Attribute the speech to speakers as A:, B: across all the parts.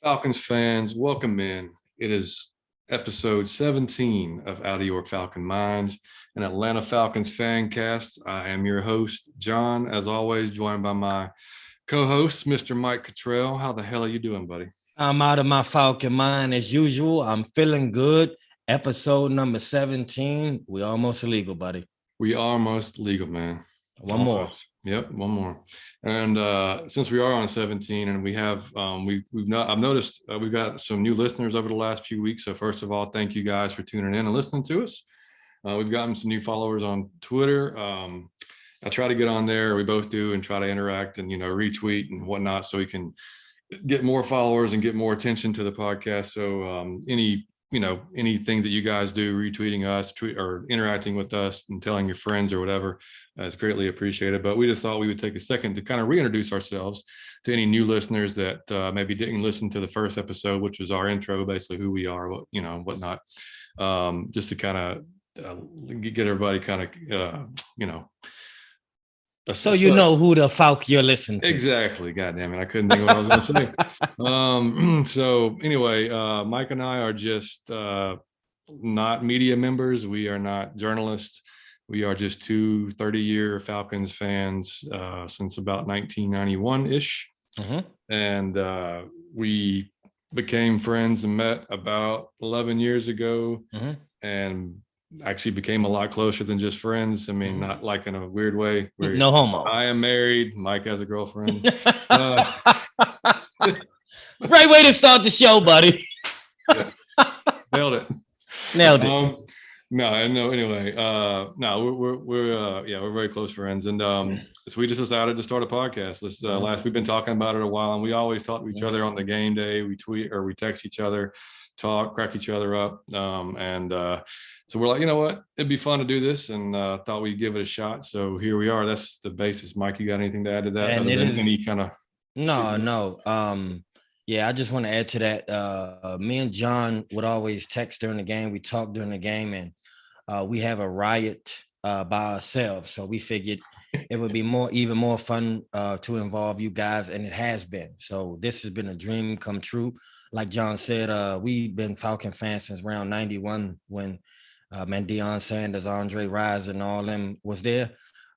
A: Falcons fans, welcome in. It is episode 17 of Out of Your Falcon Mind, an Atlanta Falcons fan cast. I am your host, John, as always, joined by my co-host, Mr. Mike Cottrell. How the hell are you doing, buddy?
B: I'm out of my Falcon mind as usual. I'm feeling good. Episode number 17. We almost illegal, buddy.
A: We are almost legal, man.
B: One more.
A: Yep, one more. And since we are on 17 and we have I've noticed we've got some new listeners over the last few weeks. So first of all, thank you guys for tuning in and listening to us. We've gotten some new followers on Twitter. I try to get on there, we both do, and try to interact and retweet and whatnot so we can get more followers and get more attention to the podcast. So anything that you guys do, retweeting us, or interacting with us and telling your friends or whatever, is greatly appreciated. But we just thought we would take a second to kind of reintroduce ourselves to any new listeners that maybe didn't listen to the first episode, which was our intro, basically who we are, whatnot, just to kind of get everybody kind of,
B: So you know who the Falcon you're listening to.
A: Exactly. God damn it. I couldn't think of what I was going to say. So anyway, Mike and I are just not media members. We are not journalists. We are just two 30-year Falcons fans since about 1991-ish.
B: Mm-hmm.
A: And we became friends and met about 11 years ago.
B: Mm-hmm.
A: And actually became a lot closer than just friends. I mean, not like in a weird way.
B: No homo.
A: I am married. Mike has a girlfriend.
B: Great way to start the show, buddy.
A: Nailed it. Anyway, we're very close friends, and so we just decided to start a podcast. We've been talking about it a while, and we always talk to each other on the game day. We tweet or we text each other, talk, crack each other up, so we're like, you know what, it'd be fun to do this, and thought we'd give it a shot. So here we are. That's the basis. Mike, you got anything to add to that?
B: And
A: any kind of
B: no. Yeah, I just want to add to that. Me and John would always text during the game. We talk during the game, and we have a riot by ourselves. So we figured it would be even more fun to involve you guys, and it has been. So this has been a dream come true. Like John said, we've been Falcon fans since around 91 when Deion Sanders, Andre Rison, and all them was there.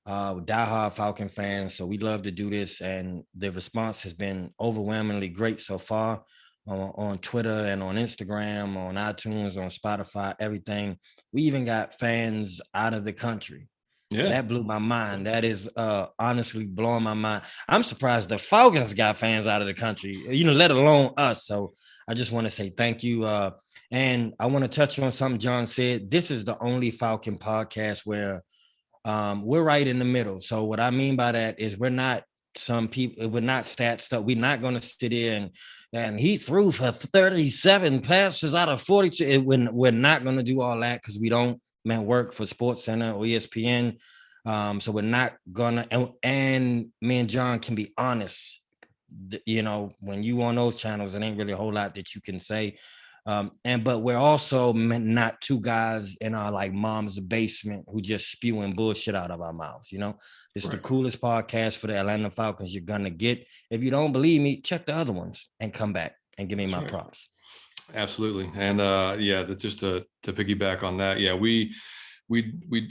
B: Diehard Falcon fans. So we love to do this, and the response has been overwhelmingly great so far on Twitter and on Instagram, on iTunes, on Spotify, everything. We even got fans out of the country. Yeah, that blew my mind. That is honestly blowing my mind. I'm surprised the Falcons got fans out of the country, let alone us. So I just want to say thank you. And I want to touch on something John said. This is the only Falcon podcast where we're right in the middle. So what I mean by that is we're not some people, we're not stat stuff. We're not going to sit in and he threw for 37 passes out of 42. We're not going to do all that because we don't work for Sports Center or ESPN. So we're not gonna, and me and John can be honest. When you on those channels, it ain't really a whole lot that you can say. But we're also not two guys in our like mom's basement who just spewing bullshit out of our mouths. It's right. The coolest podcast for the Atlanta Falcons you're gonna get. If you don't believe me, check the other ones and come back and give me my props.
A: Absolutely. And just to piggyback on that, we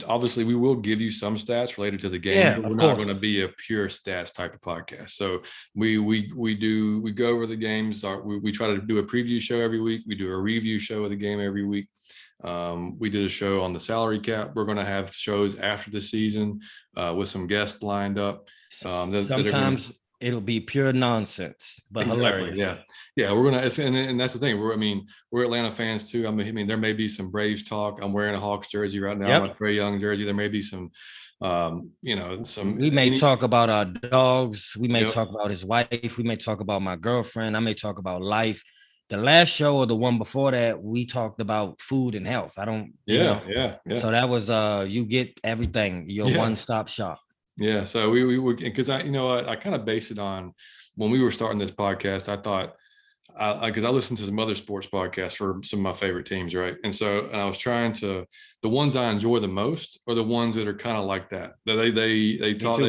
A: obviously we will give you some stats related to the game.
B: Yeah,
A: but we're not going to be a pure stats type of podcast. So we go over the games. We try to do a preview show every week. We do a review show of the game every week. We did a show on the salary cap. We're going to have shows after the season with some guests lined up.
B: Sometimes it'll be pure nonsense, but
A: exactly,
B: hilarious.
A: Yeah. We're gonna, and that's the thing. We're Atlanta fans too. I mean, there may be some Braves talk. I'm wearing a Hawks jersey right now.
B: Yep.
A: A Trae Young jersey. There may be some, some.
B: We may talk about our dogs. We may talk about his wife. We may talk about my girlfriend. I may talk about life. The last show or the one before that, we talked about food and health. Yeah. So that was you get everything. Your one-stop shop.
A: Yeah, so we would, because I kind of based it on when we were starting this podcast. I thought, because I listened to some other sports podcasts for some of my favorite teams, right? And I was trying to, the ones I enjoy the most are the ones that are kind of like that. They talk.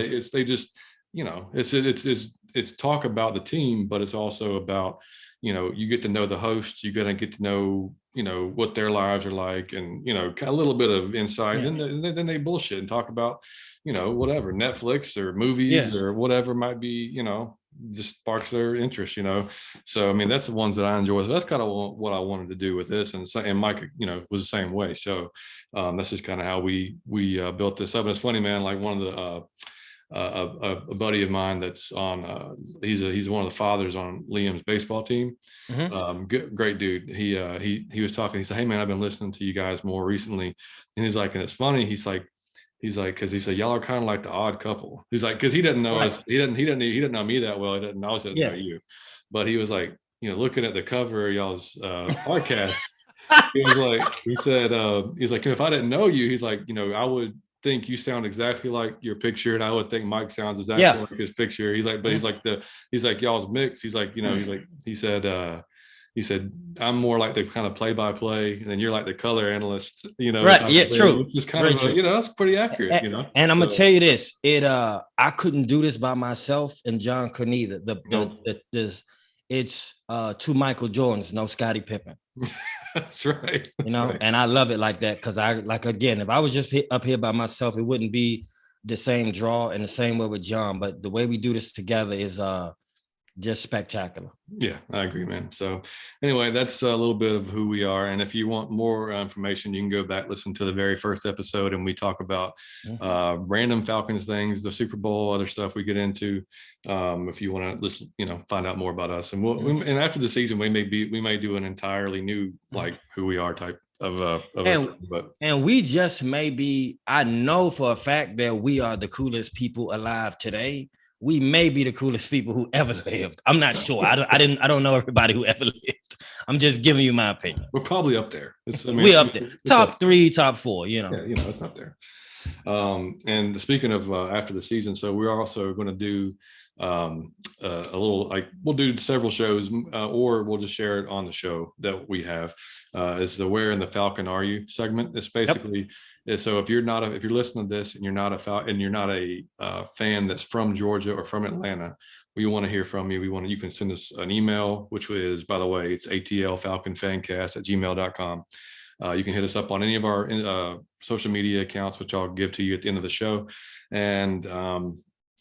A: It's talk about the team, but it's also about you get to know the host, you're going to get to know, what their lives are like, and, kind of a little bit of insight.
B: Yeah.
A: And then they bullshit and talk about, whatever, Netflix or movies
B: Yeah.
A: or whatever might be, just sparks their interest, So, I mean, that's the ones that I enjoy. So that's kind of what I wanted to do with this. And Mike, was the same way. So that's just kind of how we built this up. And it's funny, man, like one of the, a buddy of mine that's on he's one of the fathers on Liam's baseball team. Great dude. He was talking, he said, hey man, I've been listening to you guys more recently. And he's like, and it's funny, he's like, because he said, y'all are kind of like the odd couple. He's like, because he didn't know us, he didn't know me that well. He didn't know you. But he was like, looking at the cover of y'all's podcast, he said, he's like, if I didn't know you, he's like, I would think you sound exactly like your picture, and I would think Mike sounds exactly like his picture. He's like, but he's like y'all's mix. He's like, he said, I'm more like the kind of play-by-play, and then you're like the color analyst,
B: Right. Yeah, true.
A: Just kind of, that's pretty accurate,
B: And I'm gonna tell you this, I couldn't do this by myself, and John couldn't either. It's two Michael Jordans, no Scottie Pippen.
A: That's right. Right.
B: And I love it like that, because again, if I was just up here by myself, it wouldn't be the same draw and the same way with John. But the way we do this together is just spectacular.
A: Yeah, I agree, man. So anyway, that's a little bit of who we are. And if you want more information, you can go back, listen to the very first episode, and we talk about random Falcons things, the Super Bowl, other stuff we get into. If you want to listen, find out more about us. And and after the season, we may do an entirely new, like, who we are type and
B: we just may be, I know for a fact that we are the coolest people alive today. We may be the coolest people who ever lived. I'm not sure. I don't know everybody who ever lived. I'm just giving you my opinion.
A: We're probably up there.
B: We're up there. Top 3, top 4,
A: Yeah, it's up there. And speaking of after the season, so we're also going to do a little, like, we'll do several shows, or we'll just share it on the show that we have. It's the Where in the Falcon Are You segment. It's basically so if you're listening to this and you're not a fan that's from Georgia or from Atlanta, we want to hear from you. You can send us an email, which is, by the way, it's atlfalconfancast@gmail.com. You can hit us up on any of our social media accounts, which I'll give to you at the end of the show. And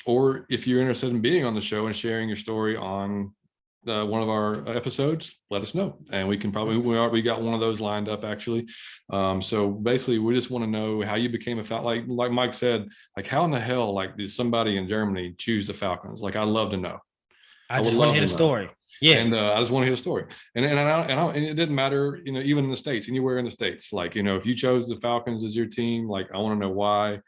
A: or if you're interested in being on the show and sharing your story on one of our episodes, let us know. And we can we got one of those lined up, actually. So basically, we just want to know how you became a Falcon. Like Mike said, like, how in the hell, like, did somebody in Germany choose the Falcons? Like, I'd love to know.
B: I just want to hear the story. Yeah.
A: And I just want to hear the story. And it didn't matter, even in the States, anywhere in the States. Like, if you chose the Falcons as your team, like, I want to know why.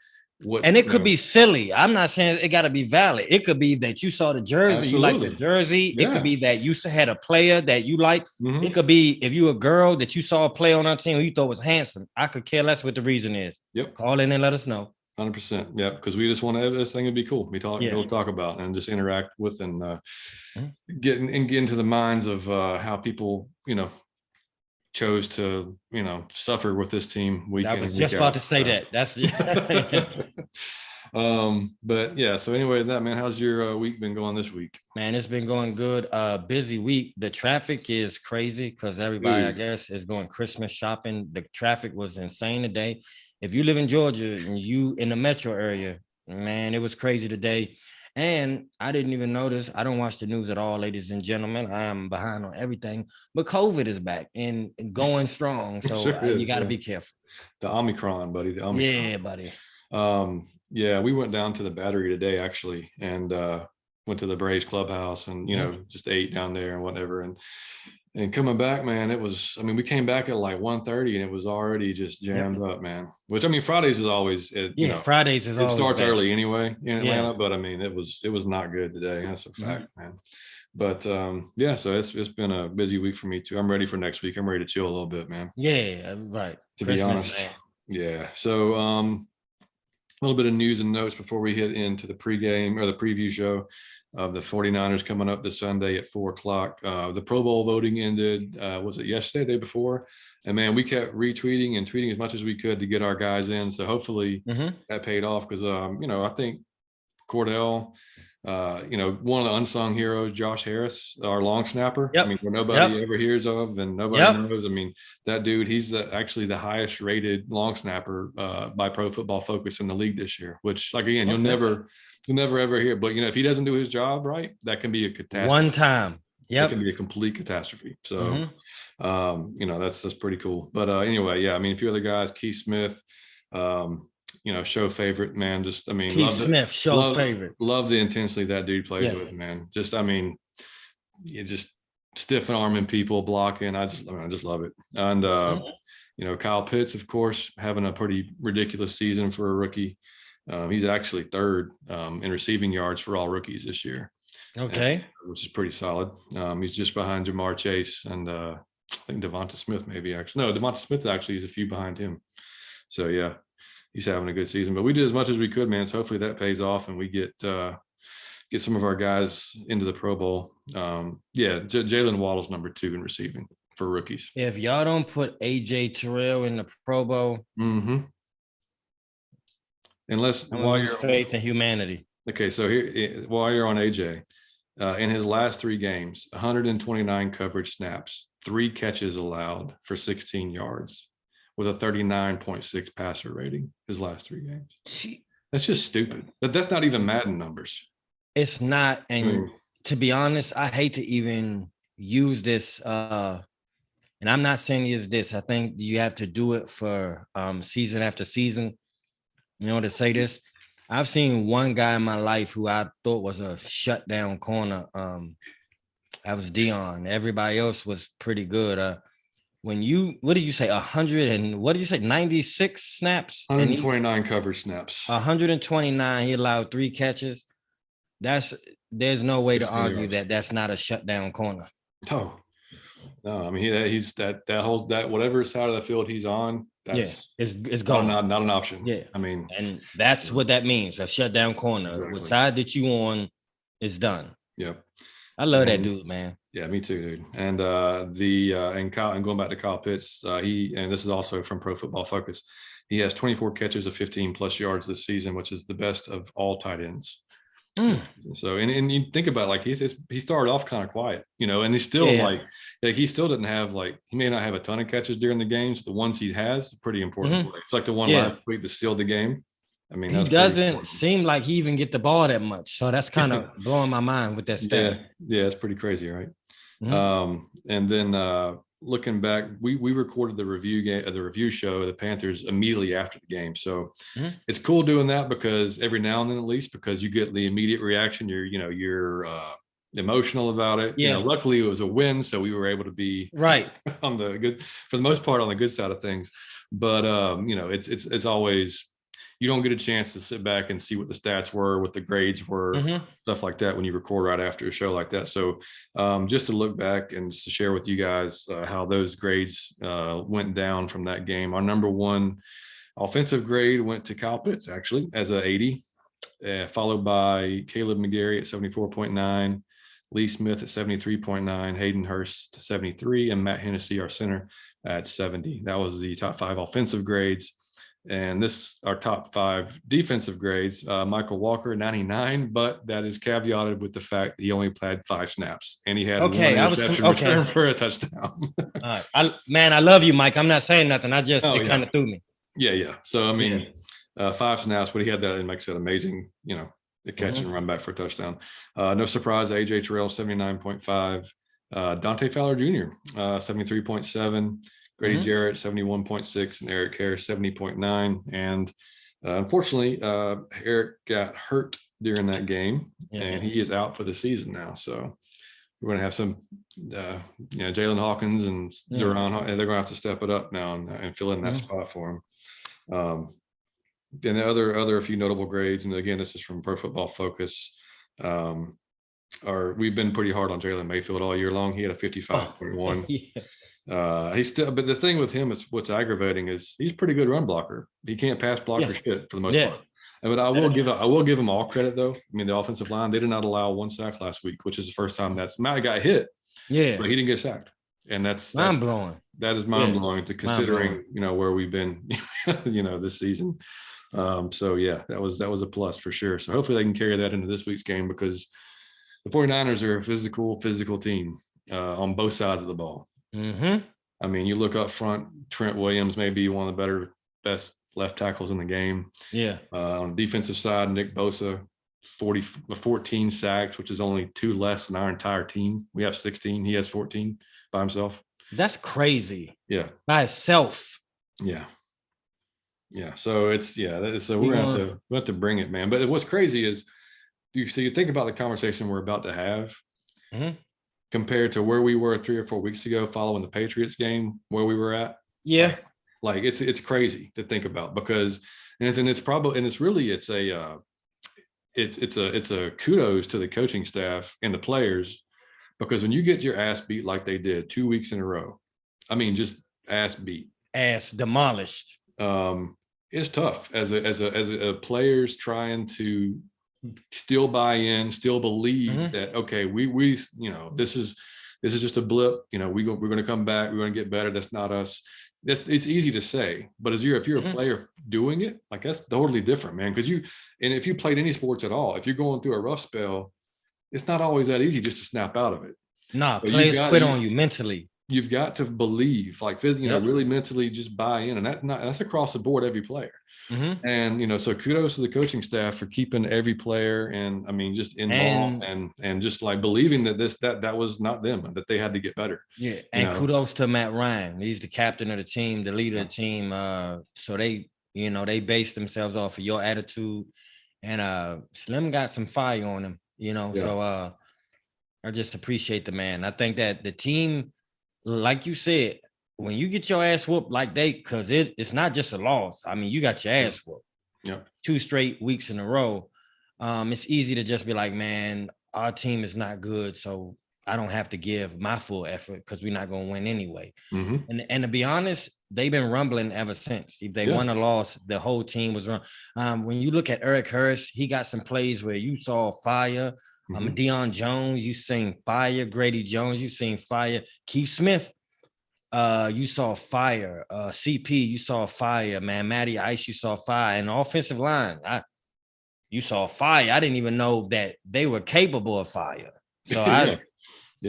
B: And it could be silly. I'm not saying it got to be valid. It could be that you saw the jersey, you like the jersey. Yeah. It could be that you had a player that you like. It could be, if you're a girl, that you saw a player on our team who you thought was handsome. I could care less what the reason is.
A: Yep.
B: Call in and let us know.
A: 100%. Yeah, because we just want this thing to be cool. We'll talk about and just interact with, and get into the minds of how people, chose to, suffer with this team.
B: I was just about to say that. That's
A: but yeah, so anyway, man, how's your week been going this week?
B: Man, it's been going good. Busy week. The traffic is crazy because everybody, I guess, is going Christmas shopping. The traffic was insane today. If you live in Georgia and you in the metro area, man, it was crazy today. And I didn't even notice. I don't watch the news at all, ladies and gentlemen. I am behind on everything. But COVID is back and going strong. So you got to be careful.
A: The Omicron, buddy. The Omicron.
B: Yeah, buddy.
A: Yeah, we went down to the Battery today, actually, and went to the Braves clubhouse and, just ate down there and whatever. And coming back, man, we came back at like 1:30 and it was already just jammed up, man. Which, Fridays is always,
B: Fridays is always.
A: It starts early anyway in Atlanta, but it was not good today. That's a fact, man. But so it's been a busy week for me too. I'm ready for next week. I'm ready to chill a little bit, man.
B: Yeah, right.
A: To be honest. Man. Yeah. So a little bit of news and notes before we hit into the pregame or the preview show of the 49ers coming up this Sunday at 4:00. The Pro Bowl voting ended, was it yesterday, the day before? And man, we kept retweeting and tweeting as much as we could to get our guys in. So hopefully that paid off because, I think Cordell One of the unsung heroes, Josh Harris, our long snapper.
B: Yep.
A: I mean, where nobody ever hears of and nobody knows. I mean, that dude, he's actually the highest rated long snapper by Pro Football Focus in the league this year, which, like, again, you'll never ever hear. But, if he doesn't do his job right, that can be a catastrophe.
B: One time. Yep.
A: It can be a complete catastrophe. So, that's pretty cool. But anyway, yeah, I mean, a few other guys, Keith Smith, show favorite, man. Just, I mean,
B: Keith Smith, favorite.
A: Love the intensity that dude plays with, man. Just, I mean, you just stiff arming people, blocking. I just love it. And, Kyle Pitts, of course, having a pretty ridiculous season for a rookie. He's actually third in receiving yards for all rookies this year.
B: Okay.
A: Which is pretty solid. He's just behind Jamar Chase and I think Devonta Smith maybe actually. No, Devonta Smith actually is a few behind him. So, yeah, he's having a good season. But we did as much as we could, man. So hopefully that pays off and we get some of our guys into the Pro Bowl. Jalen Waddle's number 2 in receiving for rookies.
B: If y'all don't put A.J. Terrell in the Pro Bowl,
A: unless
B: while you're faith in humanity.
A: Okay, so here, while you're on AJ, in his last 3 games, 129 coverage snaps, 3 catches allowed for 16 yards, with a 39.6 passer rating. His last 3 games. That's just stupid. That's not even Madden numbers.
B: It's not, and to be honest, I hate to even use this. And I'm not saying it's this. I think you have to do it for season after season. To say this. I've seen one guy in my life who I thought was a shutdown corner. That was Deion. Everybody else was pretty good. What did you say? 100 and what did you say? 96 snaps?
A: 129 coverage snaps.
B: 129. He allowed 3 catches. There's no way to argue that that's not a shutdown corner.
A: No, I mean he's that whatever side of the field he's on.
B: It's gone.
A: Not an option.
B: Yeah,
A: I mean,
B: and that's what that means. A shutdown corner. Exactly. What side that you on is done.
A: Yep.
B: I love that dude, man.
A: Yeah, me too, dude. And and going back to Kyle Pitts, and this is also from Pro Football Focus. He has 24 catches of 15 plus yards this season, which is the best of all tight ends. So, and you think about he started off kind of quiet, and he's still he still didn't have he may not have a ton of catches during the games. The ones he has, pretty important. It's like the one last week that sealed the game. I mean,
B: he doesn't seem like he even get the ball that much. So that's kind of blowing my mind with that stat.
A: Yeah, it's pretty crazy, right? And then looking back, we recorded the review show of the Panthers immediately after the game. So it's cool doing that because every now and then, at least, because you get the immediate reaction. You're emotional about it.
B: Yeah.
A: Luckily it was a win, so we were able to be
B: right
A: on the good, for the most part, on the good side of things. But it's always, you don't get a chance to sit back and see what the stats were, what the grades were, stuff like that when you record right after a show like that. So just to look back and just to share with you guys how those grades went down from that game. Our number 1 offensive grade went to Kyle Pitts, actually, as a 80, followed by Caleb McGarry at 74.9, Lee Smith at 73.9, Hayden Hurst 73, and Matt Hennessy, our center, at 70. That was the top 5 offensive grades. And this our top 5 defensive grades. Michael Walker 99, but that is caveated with the fact that he only played 5 snaps and he had one interception return for a touchdown.
B: I love you, Mike. I'm not saying nothing. It kind of threw me.
A: Yeah. So I mean, 5 snaps, but he had that, and makes it amazing. The catch and run back for a touchdown. No surprise, AJ Terrell 79.5, Dante Fowler Jr. 73.7. Grady Jarrett, 71.6, and Eric Harris, 70.9. And unfortunately, Eric got hurt during that game, and he is out for the season now. So we're going to have some, Jalen Hawkins and Duran, and they're going to have to step it up now and fill in that spot for him. Then a few notable grades, and again, this is from Pro Football Focus. We've been pretty hard on Jalen Mayfield all year long. He had a 55.1. He's still, but the thing with him is what's aggravating is he's a pretty good run blocker. He can't pass block for shit for the most part. But I will give him all credit though. I mean, the offensive line, they did not allow 1 sack last week, which is the first time Matt got hit. Yeah, but he didn't get sacked, and that's
B: mind blowing.
A: That is mind blowing to considering where we've been, this season. So yeah, that was a plus for sure. So hopefully they can carry that into this week's game, because the 49ers are a physical team on both sides of the ball.
B: Mm-hmm.
A: I mean, you look up front, Trent Williams may be one of the best left tackles in the game.
B: Yeah.
A: On the defensive side, Nick Bosa, 14 sacks, which is only 2 less than our entire team. We have 16. He has 14 by himself.
B: That's crazy.
A: Yeah.
B: By itself.
A: Yeah. Yeah. So so we're gonna have to bring it, man. But what's crazy is you think about the conversation we're about to have compared to where we were 3 or 4 weeks ago following the Patriots game, where we were at.
B: Yeah.
A: Like it's crazy to think about, because it's a kudos to the coaching staff and the players, because when you get your ass beat like they did 2 weeks in a row, I mean, just ass beat,
B: ass demolished.
A: It's tough as a players trying to still buy in, still believe that, okay, we this is just a blip, we're going to come back, we're going to get better. That's not us. It's easy to say, but if you're a player doing it, like, that's totally different, man. Because if you played any sports at all, if you're going through a rough spell, it's not always that easy just to snap out of it.
B: Nah, players quit on you mentally.
A: You've got to believe, like, really mentally just buy in, and that's across the board, every player. And so kudos to the coaching staff for keeping every player, and I mean, just involved and just like believing that that was not them, and that they had to get better.
B: Yeah, and kudos to Matt Ryan. He's the captain of the team, the leader of the team. So they based themselves off of your attitude, and Slim got some fire on him. So I just appreciate the man. I think that the team, like you said, when you get your ass whooped like because it's not just a loss. I mean, you got your ass whooped.
A: Yeah.
B: 2 straight weeks in a row. It's easy to just be like, man, our team is not good, so I don't have to give my full effort because we're not going to win anyway. And to be honest, they've been rumbling ever since. If they won or lost, the whole team was run. When you look at Eric Harris, he got some plays where you saw fire. Deion Jones, you seen fire. Grady Jones, you seen fire. Keith Smith, you saw fire. CP, you saw fire, man. Matty Ice, you saw fire. And the offensive line, you saw fire. I didn't even know that they were capable of fire. So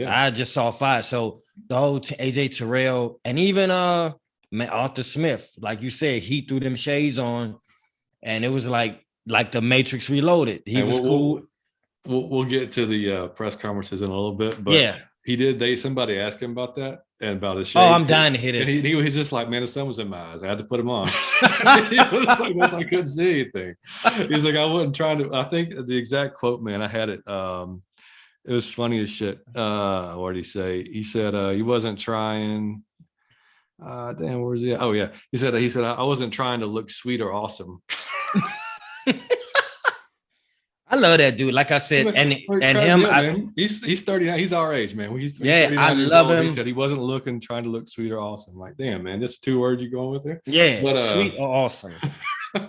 B: I just saw fire. So the whole AJ Terrell, and even Arthur Smith, like you said, he threw them shades on, and it was like the Matrix Reloaded. He was cool.
A: We'll get to the press conferences in a little bit, but he did. Somebody asked him about that and about his shade.
B: Oh, I'm dying to hear this.
A: He was just like, man, the sun was in my eyes. I had to put him on. He was like, I couldn't see anything. He's like, I wasn't trying to. I think the exact quote, man, I had it. It was funny as shit. What did he say? He said he wasn't trying. Damn, where was he at? Oh yeah, he said I wasn't trying to look sweet or awesome.
B: I love that dude. Like I said, and him,
A: he's 39. He's our age, man.
B: I love him.
A: He said he wasn't trying to look sweet or awesome. Like, damn, man, this is 2 words you going with there.
B: Yeah, but, sweet or awesome.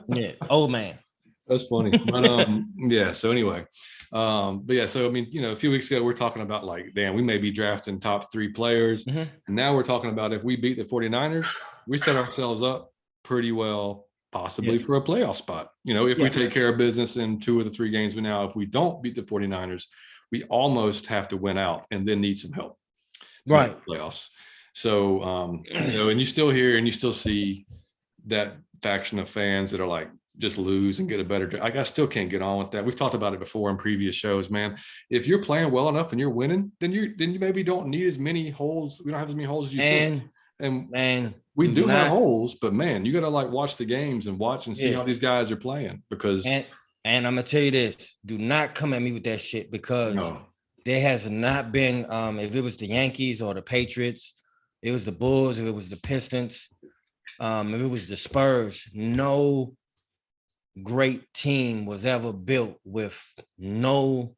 B: Yeah, old man.
A: That's funny. But yeah. So anyway, but yeah. So I mean, a few weeks ago we're talking about, like, damn, we may be drafting top 3 players, and now we're talking about if we beat the 49ers, we set ourselves up pretty well, possibly for a playoff spot. If we take care of business in 2 of the 3 games if we don't beat the 49ers, we almost have to win out and then need some help.
B: Right.
A: Playoffs. So, and you still hear and you still see that faction of fans that are like, just lose and get a better. Like, I still can't get on with that. We've talked about it before in previous shows, man. If you're playing well enough and you're winning, then you maybe don't need as many holes. We don't have as many holes as you think. And man, we do have holes, but man, you got to like watch the games and watch and see how these guys are playing, because.
B: And I'm gonna tell you this: do not come at me with that shit, because there has not been. If it was the Yankees or the Patriots, it was the Bulls. If it was the Pistons, if it was the Spurs, no great team was ever built with no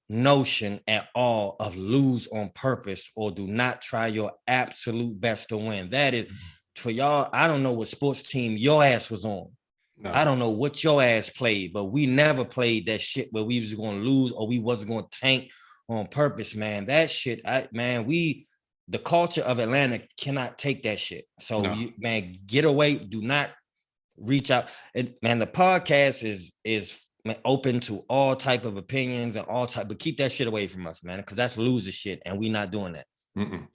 B: notion at all of lose on purpose or do not try your absolute best to win. That is, for y'all, I don't know what sports team your ass was on. No. I don't know what your ass played, but we never played that shit where we was going to lose or we wasn't going to tank on purpose, man. That shit, the culture of Atlanta cannot take that shit. So, man, get away. Do not reach out. And man, the podcast is open to all type of opinions and all type, but keep that shit away from us, man, because that's loser shit, and we not doing that.
A: Mm-mm.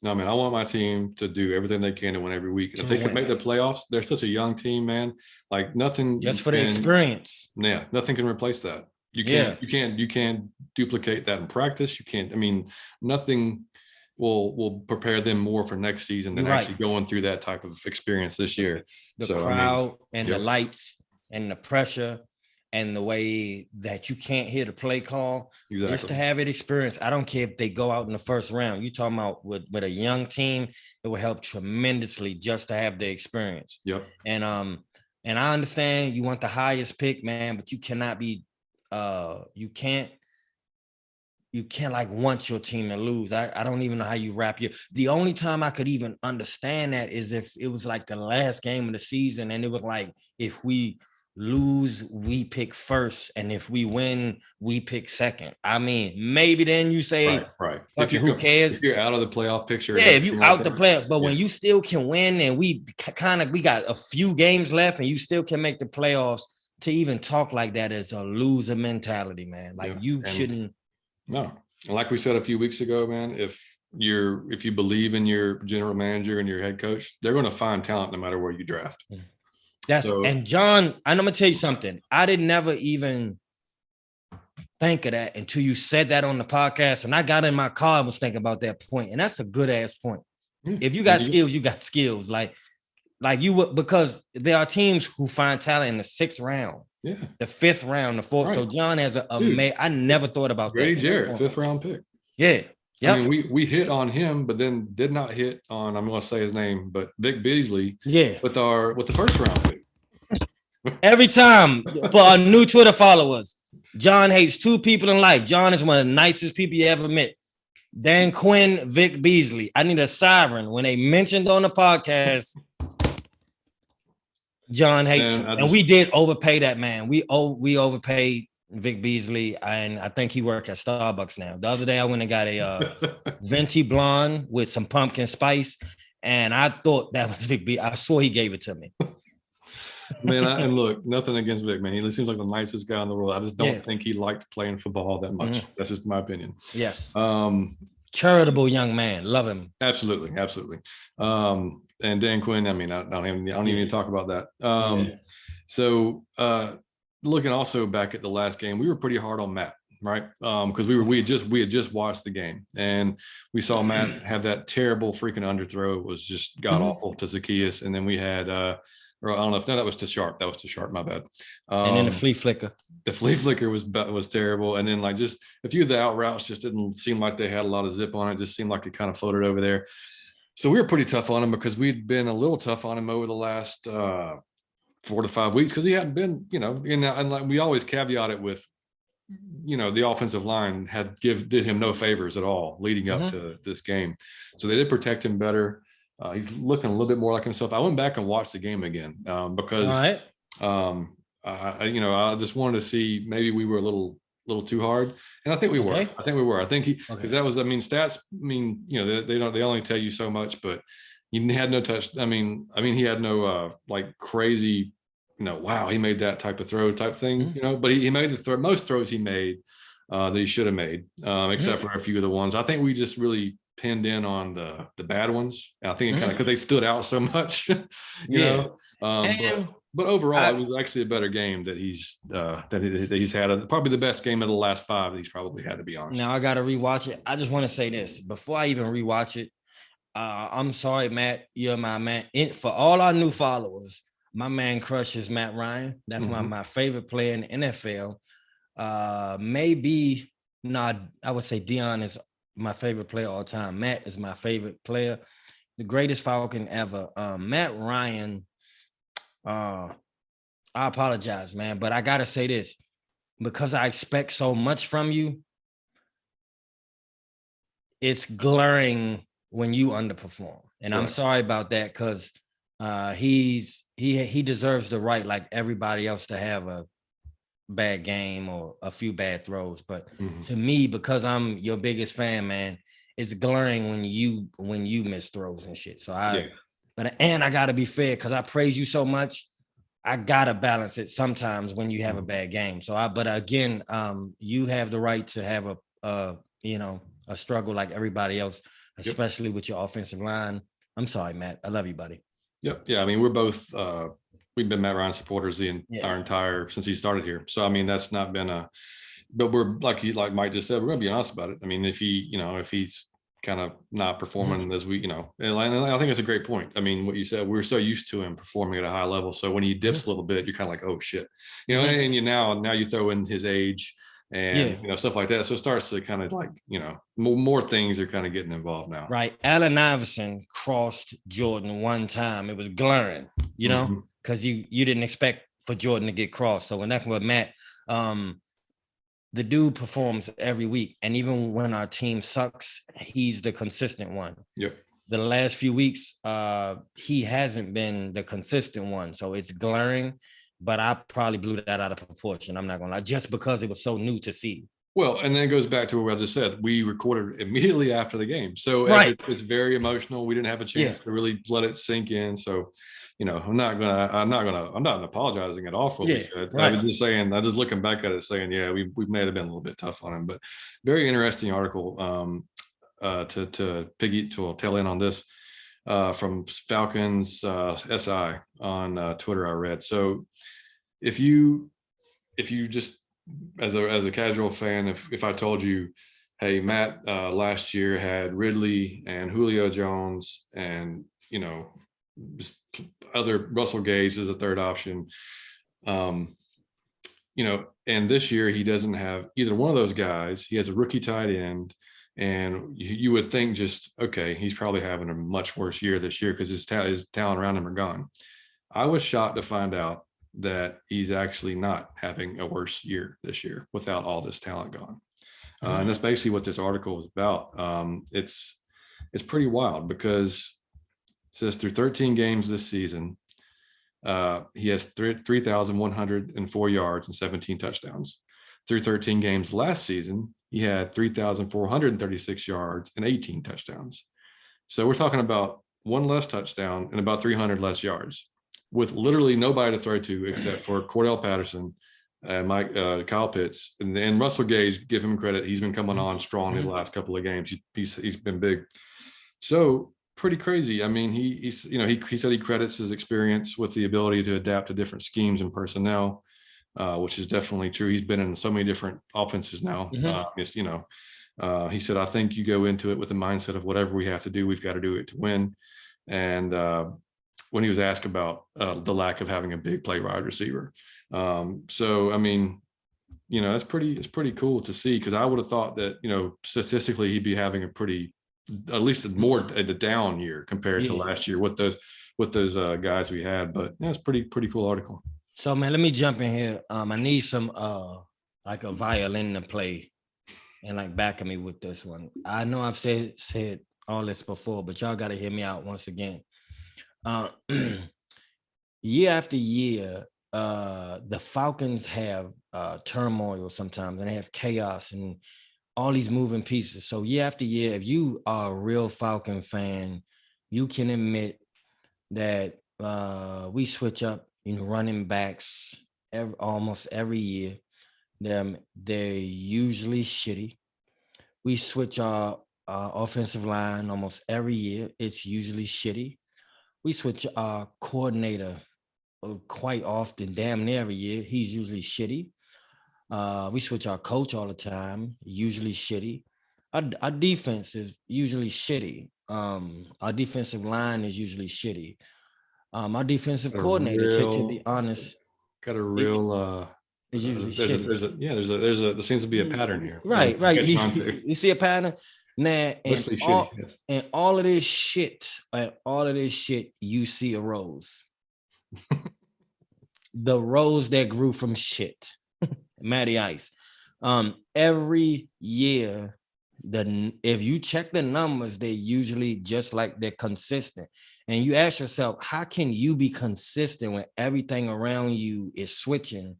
A: No, man, I want my team to do everything they can to win every week. And if they can make the playoffs, they're such a young team, man. Like nothing
B: just for the experience.
A: Yeah, nothing can replace that. You can't duplicate that in practice. You can't, I mean, nothing will prepare them more for next season than actually going through that type of experience this year.
B: The crowd and the lights and the pressure and the way that you can't hear the play call, just to have it experienced. I don't care if they go out in the first round. You're talking about with a young team, it will help tremendously just to have the experience.
A: Yep.
B: And I understand you want the highest pick, man, but you cannot be you can't like want your team to lose. I don't even know how you wrap the only time I could even understand that is if it was like the last game of the season and it was like, if we lose, we pick first, and if we win, we pick second. I mean, maybe then you say,
A: right.
B: Who cares?
A: If you're out of the playoff picture.
B: Yeah, if you out the playoff, but when you still can win, and we got a few games left, and you still can make the playoffs, to even talk like that is a loser mentality, man. Like you shouldn't.
A: No, and like we said a few weeks ago, man, if you believe in your general manager and your head coach, they're going to find talent no matter where you draft.
B: And John, I'm gonna tell you something. I didn't never even think of that until you said that on the podcast. And I got in my car and was thinking about that point. And that's a good ass point. If you got skills, you got skills. Like you would, because there are teams who find talent in the 6th round, the 5th round, the 4th. Right. So John has I never thought about
A: Grady
B: that.
A: Jarrett, 5th round pick.
B: Yeah. Yep.
A: I mean, we hit on him, but then did not hit on, I'm going to say his name, but Vic Beasley.
B: Yeah.
A: With the 1st round pick.
B: Every time, for our new Twitter followers, John hates 2 people in life. John is one of the nicest people you ever met. Dan Quinn, Vic Beasley. I need a siren. When they mentioned on the podcast, John hates him. And we did overpay that man. We overpaid Vic Beasley, and I think he worked at Starbucks now. The other day I went and got a venti blonde with some pumpkin spice, and I thought that was Vic Beasley. I swore he gave it to me.
A: Man, and look, nothing against Vic, man. He seems like the nicest guy in the world. I just don't think he liked playing football that much. Mm-hmm. That's just my opinion.
B: Yes. Charitable young man. Love him.
A: Absolutely. And Dan Quinn, I mean, I don't even need to talk about that. So looking also back at the last game, we were pretty hard on Matt, right? Because we had just watched the game, and we saw Matt have that terrible freaking underthrow. It was just god awful to Zacchaeus, and then we had or I don't know if that was too sharp. That was too sharp. My bad.
B: And then the flea flicker.
A: The flea flicker was terrible, and then like just a few of the out routes just didn't seem like they had a lot of zip on it. Just seemed like it kind of floated over there. So we were pretty tough on him because we'd been a little tough on him over the last 4 to 5 weeks because he hadn't been, and like we always caveat it with, the offensive line did him no favors at all leading up to this game. So they did protect him better. He's looking a little bit more like himself. I went back and watched the game again because I just wanted to see maybe we were a little too hard, and I think we were. I think because that was, stats. They only tell you so much, but he had no touch. I mean, he had no like crazy, wow, he made that type of throw type thing, But he made the most throws he made that he should have made, except for a few of the ones. I think we just really pinned in on the bad ones. And I think it kind of because they stood out so much, But overall, it was actually a better game that he's had. Probably the best game of the last 5 that he's probably had, to be honest.
B: Now I got to rewatch it. I just want to say this before I even rewatch it. I'm sorry, Matt. You're my man. For all our new followers, my man crush is Matt Ryan. That's my favorite player in the NFL. I would say Deion is my favorite player all time. Matt is my favorite player, the greatest Falcon ever. Matt Ryan. I apologize, man, but I gotta say this because I expect so much from you. It's glaring when you underperform, and I'm sorry about that because he deserves the right, like everybody else, to have a bad game or a few bad throws. But to me, because I'm your biggest fan, man, it's glaring when you miss throws and shit. So I gotta be fair because I praise you so much. I gotta balance it sometimes when you have a bad game. But again, you have the right to have a struggle like everybody else, especially with your offensive line. I'm sorry, Matt. I love you, buddy.
A: Yep. Yeah. I mean, we're both, we've been Matt Ryan supporters our entire, since he started here. So, I mean, that's not been but we're like Mike just said, we're going to be honest about it. I mean, if he's kind of not performing as we, and I think it's a great point. I mean, what you said, we're so used to him performing at a high level. So when he dips a little bit, you're kind of like, oh shit, and now you throw in his age and stuff like that. So it starts to kind of like, more things are kind of getting involved now.
B: Right. Allen Iverson crossed Jordan one time. It was glaring, because you didn't expect for Jordan to get crossed. So when that's what Matt, the dude performs every week. And even when our team sucks, he's the consistent one.
A: Yep.
B: The last few weeks, he hasn't been the consistent one. So it's glaring, but I probably blew that out of proportion. I'm not going to lie, just because it was so new to see.
A: Well, and then it goes back to what I just said. We recorded immediately after the game. So it's very emotional. We didn't have a chance to really let it sink in. So, I'm not apologizing at all for what we said. Right. I was just saying, I just looking back at it saying, we may have been a little bit tough on him, but very interesting article to tail in on this from Falcons SI on Twitter I read. So if you just, as a casual fan, if I told you, hey, Matt last year had Ridley and Julio Jones and other Russell Gage as a third option, and this year he doesn't have either one of those guys. He has a rookie tight end, and you would think just, okay, he's probably having a much worse year this year because his talent around him are gone. I was shocked to find out that he's actually not having a worse year this year without all this talent gone. And that's basically what this article is about. It's pretty wild because it says through 13 games this season, he has 3,104 yards and 17 touchdowns. Through 13 games last season, he had 3,436 yards and 18 touchdowns. So we're talking about one less touchdown and about 300 less yards, with literally nobody to throw to except for Cordell Patterson, Kyle Pitts, and Russell Gage. Give him credit; he's been coming on strong in the last couple of games. He's been big. So pretty crazy. I mean, he said he credits his experience with the ability to adapt to different schemes and personnel, which is definitely true. He's been in so many different offenses now. He said, I think you go into it with the mindset of whatever we have to do, we've got to do it to win. And when he was asked about the lack of having a big play wide receiver. So, I mean, it's pretty cool to see, because I would have thought that, statistically he'd be having at least a down year compared to last year with those guys we had. But it's pretty cool article.
B: So, man, let me jump in here. I need some like a violin to play and like backing me with this one. I know I've said all this before, but y'all got to hear me out once again. Year after year, the Falcons have turmoil sometimes, and they have chaos and all these moving pieces. So year after year, if you are a real Falcon fan, you can admit that we switch up running backs almost every year. They're usually shitty. We switch our offensive line almost every year. It's usually shitty. We switch our coordinator quite often, damn near every year. He's usually shitty. We switch our coach all the time, usually shitty. Our defense is usually shitty. Our defensive line is usually shitty. Our defensive coordinator, to be honest,
A: got a real
B: is usually shitty.
A: There seems to be a pattern here.
B: Right. You see a pattern? Nah, and all of this shit, you see a rose. The rose that grew from shit. Matty Ice. Every year, if you check the numbers, they're usually just like they're consistent. And you ask yourself, how can you be consistent when everything around you is switching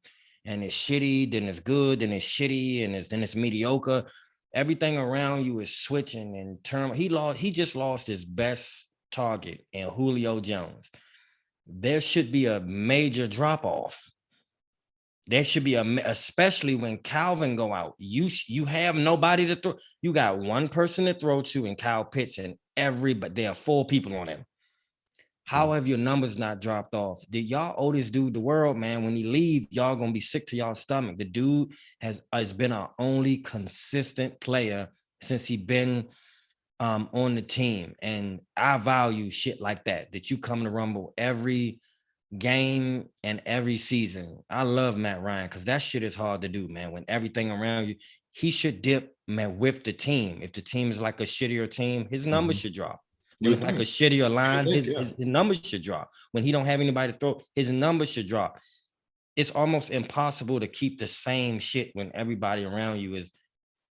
B: and it's shitty, then it's good, then it's shitty, and then it's mediocre. Everything around you is switching and he just lost his best target in Julio Jones. there should be a major drop off. There should be especially when Calvin go out. You have nobody to throw. You got one person to throw to, and Kyle Pitts, and but there are 4 people on him. How have your numbers not dropped off? Did y'all owe this dude the world, man? When he leave, y'all gonna be sick to y'all stomach. The dude has been our only consistent player since he been on the team, and I value shit like that you come to Rumble every game and every season. I love Matt Ryan because that shit is hard to do, man. When everything around you, he should dip, man, with the team. If the team is like a shittier team, his numbers should drop. When it's like a shittier line, his numbers should drop. When he don't have anybody to throw, his numbers should drop. It's almost impossible to keep the same shit when everybody around you is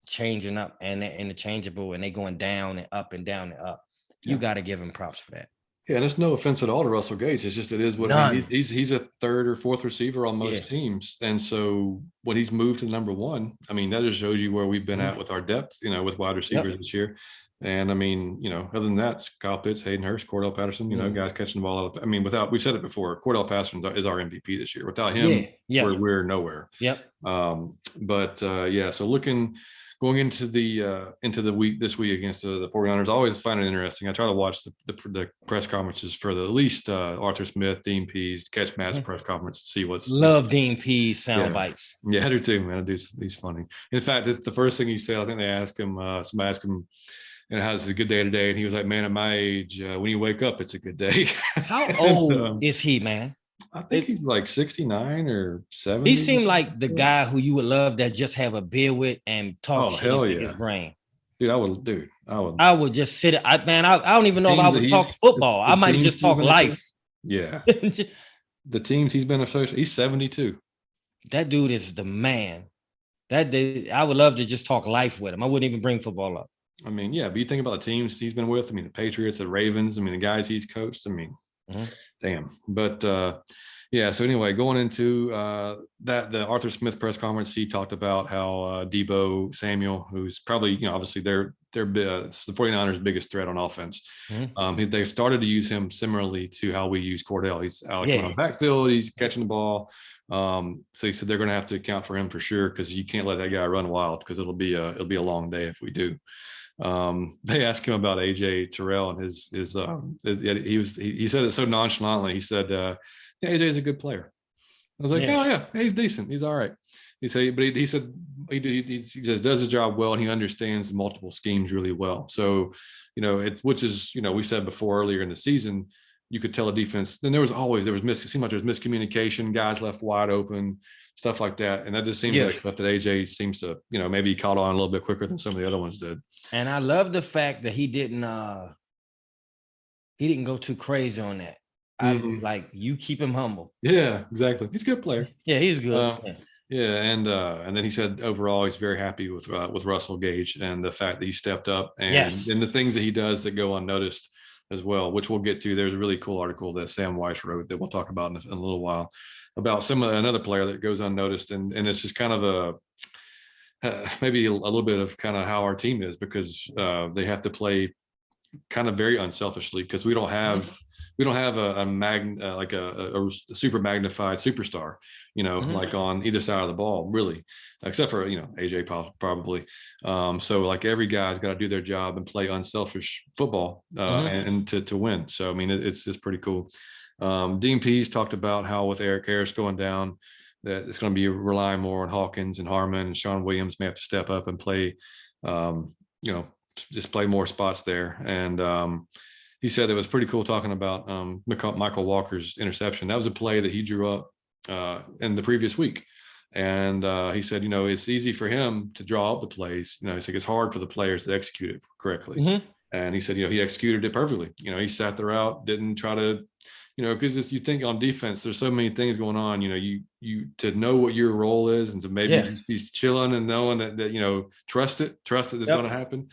B: changing up and they're interchangeable and they going down and up and down and up. You got to give him props for that.
A: Yeah, and it's no offense at all to Russell Gage. It's just it is what I mean, he's a 3rd or 4th receiver on most teams, and so when he's moved to number 1, I mean that just shows you where we've been at with our depth, with wide receivers this year. And I mean, other than that, it's Kyle Pitts, Hayden Hurst, Cordell Patterson, guys catching the ball out. I mean, we've said it before, Cordell Patterson is our MVP this year. Without him, we're nowhere. So going into the week this week against the 49ers, I always find it interesting. I try to watch the press conferences for at least Arthur Smith, Dean Pease, Catch Matt's press conference to see what's.
B: Love Dean Pease sound bites.
A: Yeah, I do too, man. He's funny. In fact, it's the first thing he said. I think they asked him. Somebody asked him, and how's a good day today? And he was like, man, at my age, when you wake up, it's a good day.
B: How old is he, man?
A: I think he's like 69 or 70.
B: He seemed like the guy who you would love to just have a beer with and talk shit into his brain.
A: Dude, I would
B: just sit. I don't even know if I would talk football. I might just talk life.
A: Yeah. The teams he's been associated, he's 72.
B: That dude is the man. I would love to just talk life with him. I wouldn't even bring football up.
A: I mean, yeah, but you think about the teams he's been with. I mean, the Patriots, the Ravens. I mean, the guys he's coached. I mean, damn. But so anyway, going into the Arthur Smith press conference, he talked about how Deebo Samuel, who's probably obviously it's the 49ers' biggest threat on offense. They've started to use him similarly to how we use Cordell. He's on the backfield. He's catching the ball. So he said they're going to have to account for him for sure because you can't let that guy run wild because it'll be a long day if we do. They asked him about AJ Terrell and he said it so nonchalantly. He said, AJ is a good player. I was like, oh yeah, he's decent. He's all right. He said, but he said he just does his job well and he understands the multiple schemes really well. So, which is, we said before earlier in the season, you could tell a defense. Then it seemed like there was miscommunication, guys left wide open, stuff like that. And that just seems like stuff that AJ seems to, maybe he caught on a little bit quicker than some of the other ones did.
B: And I love the fact that he didn't go too crazy on that. You keep him humble.
A: Yeah, exactly. He's a good player.
B: Yeah, he's good.
A: And then he said overall he's very happy with Russell Gage and the fact that he stepped up and the things that he does that go unnoticed as well, which we'll get to. There's a really cool article that Sam Weiss wrote that we'll talk about in a little while about another player that goes unnoticed, and it's just kind of maybe a little bit of kind of how our team is because they have to play kind of very unselfishly because we don't have a super magnified superstar, like on either side of the ball, really, except for, AJ probably. So like every guy's got to do their job and play unselfish football and to win. So, I mean, it's pretty cool. Dean Pease talked about how with Eric Harris going down, that it's going to be relying more on Hawkins and Harmon, and Sean Williams may have to step up and play, just play more spots there. And, he said it was pretty cool talking about Michael Walker's interception. That was a play that he drew up in the previous week. And he said, it's easy for him to draw up the plays. He's like, it's hard for the players to execute it correctly. And he said, he executed it perfectly. He sat the route, didn't try to, because you think on defense, there's so many things going on, you to know what your role is and to maybe just be chilling and knowing that trust it it's going to happen.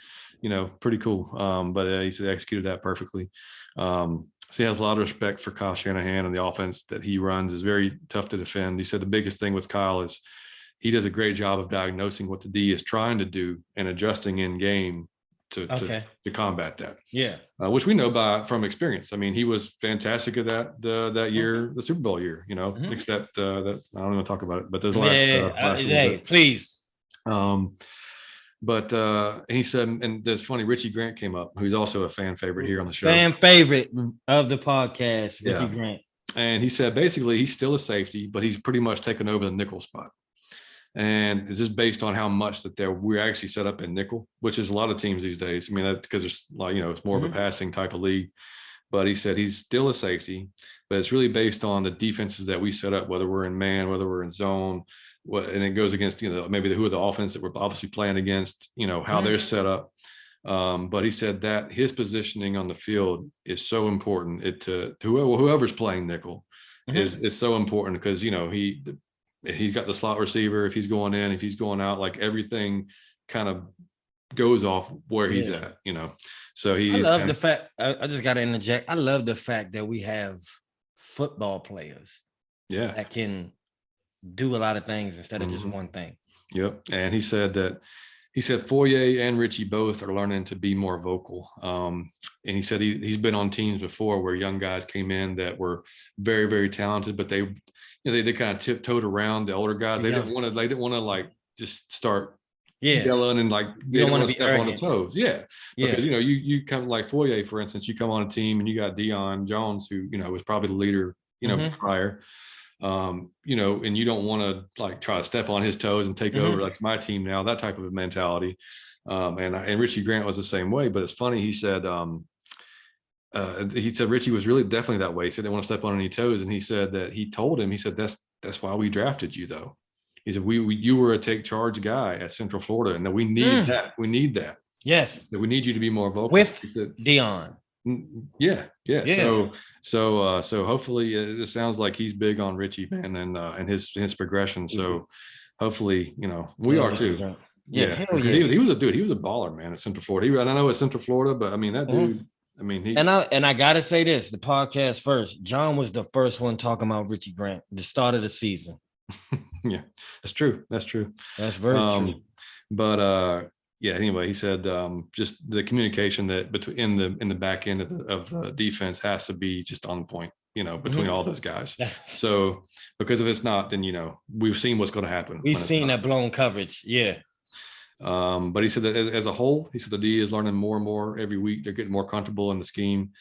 A: Pretty cool. But he said executed that perfectly. So he has a lot of respect for Kyle Shanahan, and the offense that he runs is very tough to defend. He said the biggest thing with Kyle is he does a great job of diagnosing what the D is trying to do and adjusting in game to combat that.
B: Yeah.
A: Which we know from experience. I mean, he was fantastic at that year, the Super Bowl year, except that I don't want to talk about it, but there's
B: Please.
A: But he said, and there's funny, Richie Grant came up, who's also a fan favorite here on the show.
B: Fan favorite of the podcast, Richie Grant.
A: And he said, basically, he's still a safety, but he's pretty much taken over the nickel spot. And it's just based on how much that we're actually set up in nickel, which is a lot of teams these days. I mean, that's because it's it's more of a passing type of league. But he said he's still a safety, but it's really based on the defenses that we set up, whether we're in man, whether we're in zone, and it goes against, maybe who are the offense that we're obviously playing against, how they're set up. But he said that his positioning on the field is so important to whoever's playing nickel is so important because, he's got the slot receiver. If he's going in, if he's going out, like everything kind of goes off where he's at, So I
B: love the fact, I just got to interject. I love the fact that we have football players that can do a lot of things instead of just one thing.
A: Yep. And he said Foye and Richie both are learning to be more vocal. And he said he's been on teams before where young guys came in that were very, very talented, but they kind of tiptoed around the older guys. They didn't want to like just start yelling and like they don't want to step on the toes. Because you come like Foye, for instance, you come on a team and you got Deion Jones, who was probably the leader, prior. And you don't want to like try to step on his toes and take over like it's my team now, that type of a mentality. And Richie Grant was the same way. But it's funny, he said Richie was really definitely that way. He said they want to step on any toes, and he said that he told him, he said that's why we drafted you though. He said you were a take charge guy at Central Florida, and that we need that. We need that.
B: Yes,
A: that we need you to be more vocal
B: with Deion.
A: Yeah. So hopefully it sounds like he's big on Richie, man, and his progression. So hopefully, we are too.
B: Yeah.
A: He was a dude. He was a baller, man, at Central Florida. I know it's Central Florida, but I mean that dude. I mean,
B: I gotta say this: the podcast first. John was the first one talking about Richie Grant, the start of the season.
A: Yeah, that's true. That's very
B: true.
A: But anyway, he said just the communication that between in the back end of the defense has to be just on point, between all those guys. So because if it's not, then we've seen what's going to happen.
B: We've seen that blown coverage. Yeah.
A: But he said that as a whole, he said the D is learning more and more every week. They're getting more comfortable in the scheme.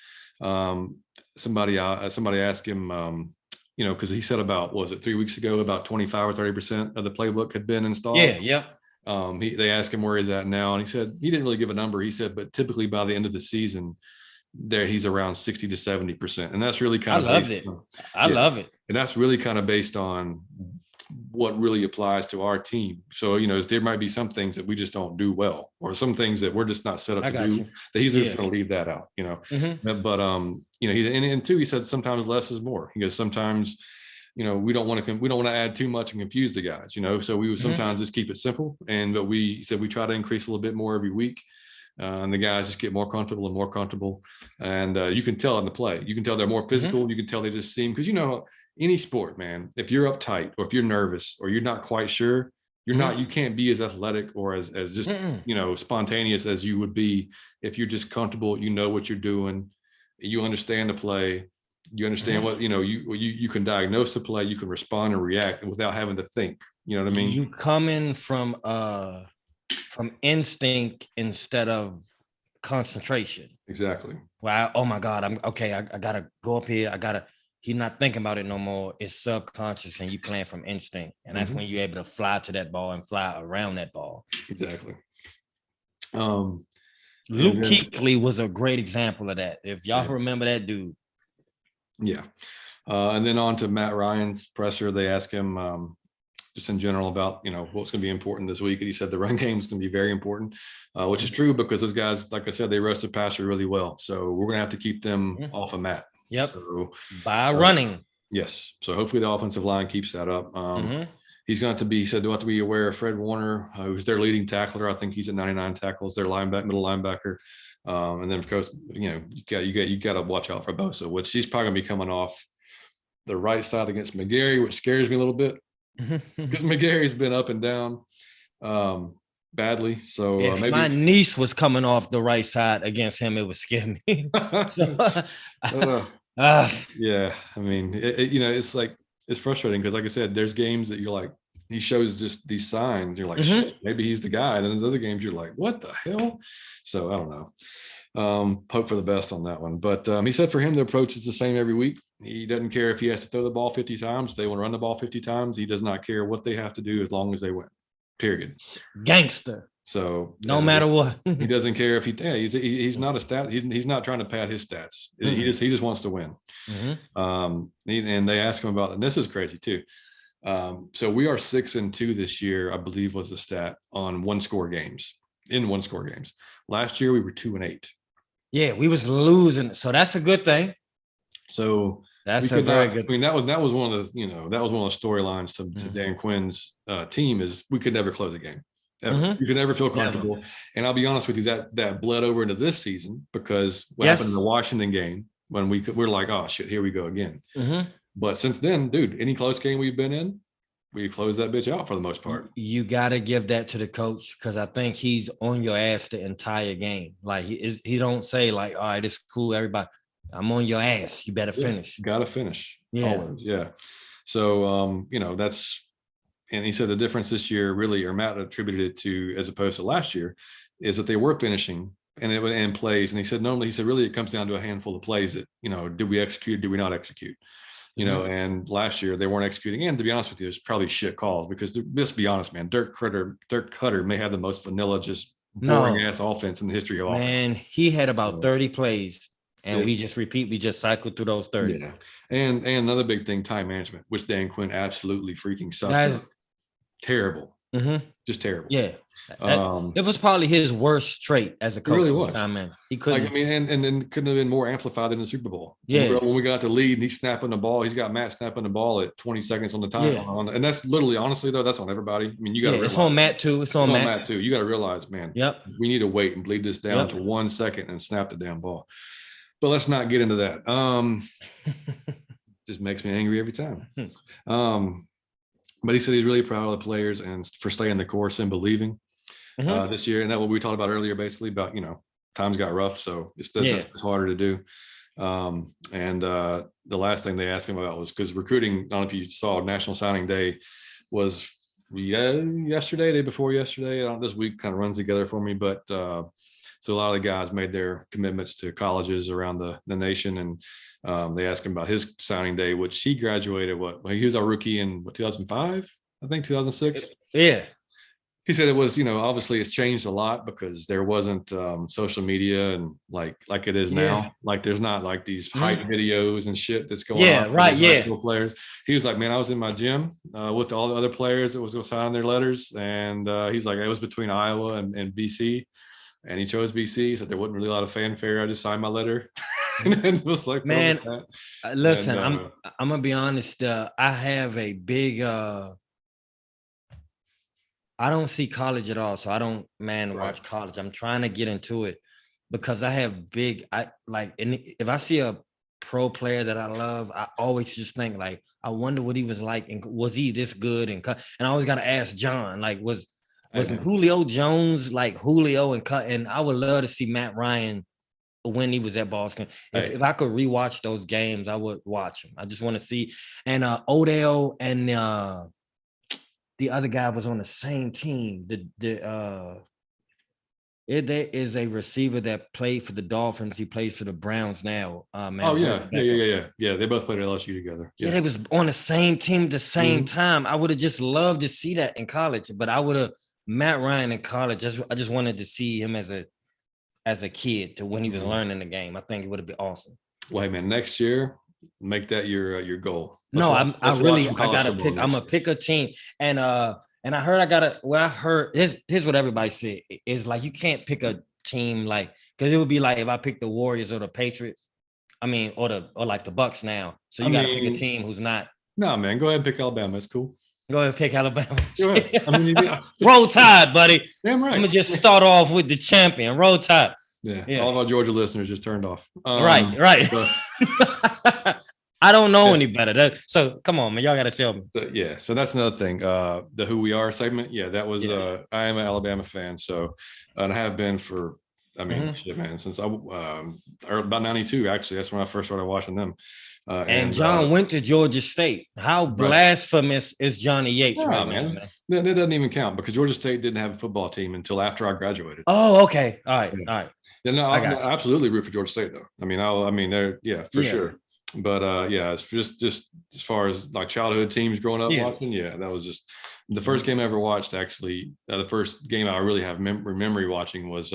A: Somebody asked him, because he said about, was it 3 weeks ago, about 25 or 30% of the playbook had been installed.
B: Yeah.
A: They asked him where he's at now, and he said he didn't really give a number. He said, but typically by the end of the season, he's around 60 to 70%, and that's really kind of.
B: I love it,
A: and that's really kind of based on what really applies to our team. So there might be some things that we just don't do well, or some things that we're just not set up to do. That he's just going to leave that out, But and two, he said sometimes less is more. He goes sometimes. We don't want to add too much and confuse the guys, so we would sometimes just keep it simple. But we said we try to increase a little bit more every week. And the guys just get more comfortable and more comfortable. And you can tell in the play, you can tell they're more physical. You can tell they just seem, because any sport, man, if you're uptight or if you're nervous or you're not quite sure, you can't be as athletic or as just, spontaneous as you would be if you're just comfortable, what you're doing, you understand the play. You understand what you can diagnose the play, you can respond and react without having to think. You know what I mean?
B: You come in from instinct instead of concentration.
A: Exactly.
B: Well, oh my God, I'm okay. I gotta go up here. He's not thinking about it no more. It's subconscious, and you playing from instinct, and that's when you're able to fly to that ball and fly around that ball.
A: Exactly.
B: Luke Kuechly was a great example of that. If y'all remember that dude.
A: Yeah. And then on to Matt Ryan's presser. They asked him just in general about, what's going to be important this week. And he said the run game is going to be very important, which is true because those guys, like I said, they rushed the passer really well. So we're going to have to keep them off of Matt.
B: Yep.
A: So,
B: by running.
A: Yes. So hopefully the offensive line keeps that up. He's going to be, he said, they'll have to be aware of Fred Warner, who's their leading tackler. I think he's at 99 tackles, their middle linebacker. And then of course, you got to watch out for Bosa, which he's probably gonna be coming off the right side against McGarry, which scares me a little bit because McGarry's been up and down. badly. So
B: If
A: maybe
B: my niece was coming off the right side against him, it would scare me. So,
A: yeah, I mean, it's like it's frustrating because, like I said, there's games that you're like, he shows just these signs. You're like, shit, maybe he's the guy. And then there's other games you're like, what the hell? So I don't know. Hope for the best on that one. But he said for him, the approach is the same every week. He doesn't care if he has to throw the ball 50 times. If they want to run the ball 50 times, he does not care what they have to do as long as they win. Period.
B: Gangster.
A: So
B: no matter what,
A: he doesn't care if he's not a stat. He's not trying to pad his stats. He just wants to win. And they ask him about, and this is crazy too. So we are 6-2 this year, I believe was the stat on one-score games. Last year we were 2-8.
B: Yeah, we was losing, so that's a good thing.
A: So
B: that's a very good.
A: I mean, that was one of the storylines to Dan Quinn's team is we could never close a game. You could never feel comfortable. And I'll be honest with you, that bled over into this season because what happened in the Washington game when we're like, oh shit, here we go again. But since then, dude, any close game we've been in, we close that bitch out for the most part.
B: You got to give that to the coach because I think he's on your ass the entire game. Like he don't say like, all right, it's cool, everybody. I'm on your ass. You better finish.
A: Got to finish.
B: Yeah.
A: Always. Yeah. So, that's, and he said the difference this year really, or Matt attributed it to, as opposed to last year, is that they were finishing and plays. And he said, normally, really, it comes down to a handful of plays that, did we execute? Did we not execute? And last year they weren't executing. And to be honest with you, there's probably shit calls because let's be honest, man, Dirk Cutter may have the most vanilla, just boring ass offense in the history of offense.
B: Man, he had about 30 plays and we just cycled through those 30.
A: Yeah. And another big thing, time management, which Dan Quinn absolutely freaking sucked. Terrible. Just terrible.
B: Yeah. It was probably his worst trait as a coach.
A: It really was.
B: He couldn't.
A: And then couldn't have been more amplified in the Super Bowl.
B: Yeah.
A: When we got the lead and he's snapping the ball, he's got Matt snapping the ball at 20 seconds on the time. Yeah. And that's literally, honestly, though, that's on everybody. I mean, you got to realize.
B: It's on Matt, too. It's on Matt,
A: too. You got to realize, man, we need to wait and bleed this down to 1 second and snap the damn ball. But let's not get into that. Just makes me angry every time. But he said he's really proud of the players and for staying the course and believing this year. And that's what we talked about earlier, basically about, times got rough. So it's harder to do. And the last thing they asked him about was because recruiting, I don't know if you saw, National Signing Day was yesterday, day before yesterday. This week kind of runs together for me. But so a lot of the guys made their commitments to colleges around the nation. And they asked him about his signing day, which he graduated, he was our rookie in 2005, I think 2006.
B: Yeah.
A: He said it was, obviously it's changed a lot because there wasn't social media and like it is now. Like there's not like these hype videos and shit that's going on. Players. He was like, man, I was in my gym with all the other players that was going to sign their letters. And he's like, it was between Iowa and BC. And he chose BC. He said there wasn't really a lot of fanfare. I just signed my letter. And it was like,
B: man, listen, I'm gonna be honest. I have a big I don't see college at all. So I don't watch college. I'm trying to get into it because I have if I see a pro player that I love, I always just think like, I wonder what he was like and was he this good? And I always gotta ask John, like, was Julio Jones like Julio and I would love to see Matt Ryan when he was at Boston. If I could rewatch those games, I would watch him. I just want to see. And Odell and the other guy was on the same team. There is a receiver that played for the Dolphins. He plays for the Browns now. Yeah.
A: They both played at LSU together.
B: Yeah, they was on the same team at the same time. I would have just loved to see that in college, but I would have Matt Ryan in college. I just wanted to see him as a kid to when he was learning the game. I think it would have been awesome.
A: Well, hey man, next year make that your goal.
B: I gotta pick. I'm gonna pick a team, and I heard here's what everybody said is like you can't pick a team like because it would be like if I pick the Warriors or the Patriots, or like the Bucks now. So you gotta pick a team who's not.
A: No, man, go ahead and pick Alabama. It's cool.
B: Go ahead and pick Alabama.
A: Go ahead.
B: Roll Tide, buddy.
A: Damn right.
B: I'm gonna just start off with the champion. Roll Tide.
A: Yeah. All of our Georgia listeners just turned off.
B: Right. I don't know any better. So come on, man. Y'all got to tell me.
A: So, yeah, so that's another thing. The Who We Are segment. Yeah, that was I am an Alabama fan, so and I have been for shit, man, since or about 92, actually. That's when I first started watching them.
B: And John went to Georgia State. How blasphemous is Johnny Yates right now, man?
A: That doesn't even count because Georgia State didn't have a football team until after I graduated.
B: Oh, okay. All right. All right.
A: Yeah, no, I absolutely root for Georgia State though. They're for sure. But it's just as far as like childhood teams growing up watching, that was just the first game I ever watched. Actually, the first game I really have memory watching was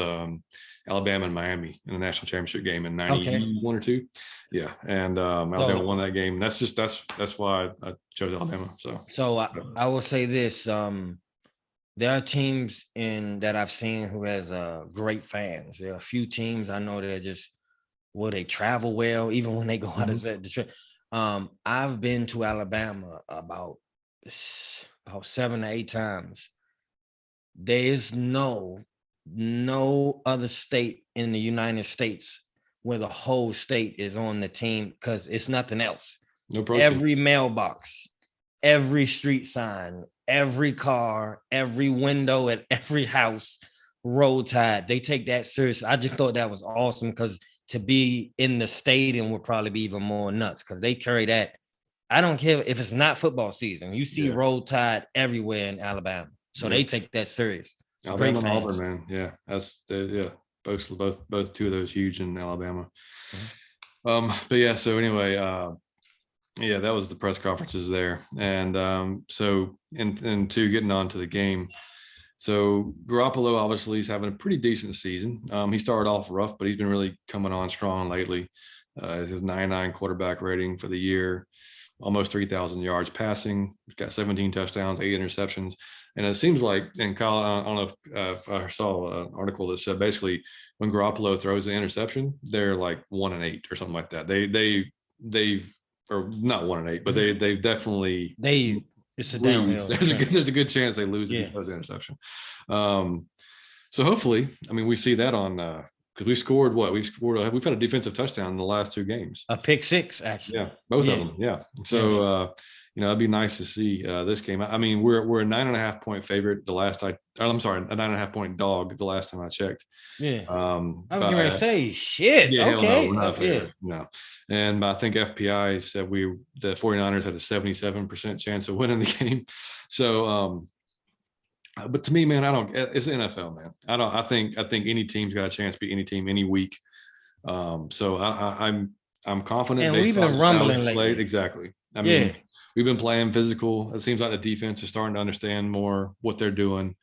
A: Alabama and Miami in the national championship game in 91 or 2. Yeah, and Alabama won that game. That's why I chose Alabama.
B: So I will say this: there are teams that I've seen who has great fans. There are a few teams I know that just they travel well, even when they go out of the trip. I've been to Alabama about 7 to 8 times. There is no other state in the United States where the whole state is on the team because it's nothing else.
A: No protein.
B: Every mailbox, every street sign, every car, every window at every house, Roll Tide. They take that seriously. I just thought that was awesome because to be in the stadium would probably be even more nuts because they carry that. I don't care if it's not football season. You see Roll Tide everywhere in Alabama. So they take that serious.
A: Alabama and Auburn, man. Yeah, that's both two of those huge in Alabama. But yeah, so anyway, that was the press conferences there, and so and to getting on to the game. So Garoppolo obviously is having a pretty decent season. He started off rough, but he's been really coming on strong lately. His 99 quarterback rating for the year, almost 3,000 yards passing. He's got 17 touchdowns, 8 interceptions. And it seems like, and Kyle, I don't know if I saw an article that said basically when Garoppolo throws an interception, they're like 1-8 or something like that. They've or not 1-8, but they've definitely
B: it's a downhill.
A: There's a good chance they lose if he throws an interception. So hopefully, we see that on because we've had a defensive touchdown in the last 2 games.
B: A pick 6, actually.
A: Yeah, both of them. Yeah. So it'd be nice to see this game. We're a 9.5 point favorite. A 9.5 point dog the last time I checked.
B: Yeah. I was going to say shit. Yeah, okay.
A: No. And I think FPI said the 49ers had a 77% chance of winning the game. So but to me, man, it's the NFL, man. I think any team's got a chance to beat any team any week. So I'm confident.
B: And we've been rumbling lately.
A: Exactly. We've been playing physical. It seems like the defense is starting to understand more what they're doing.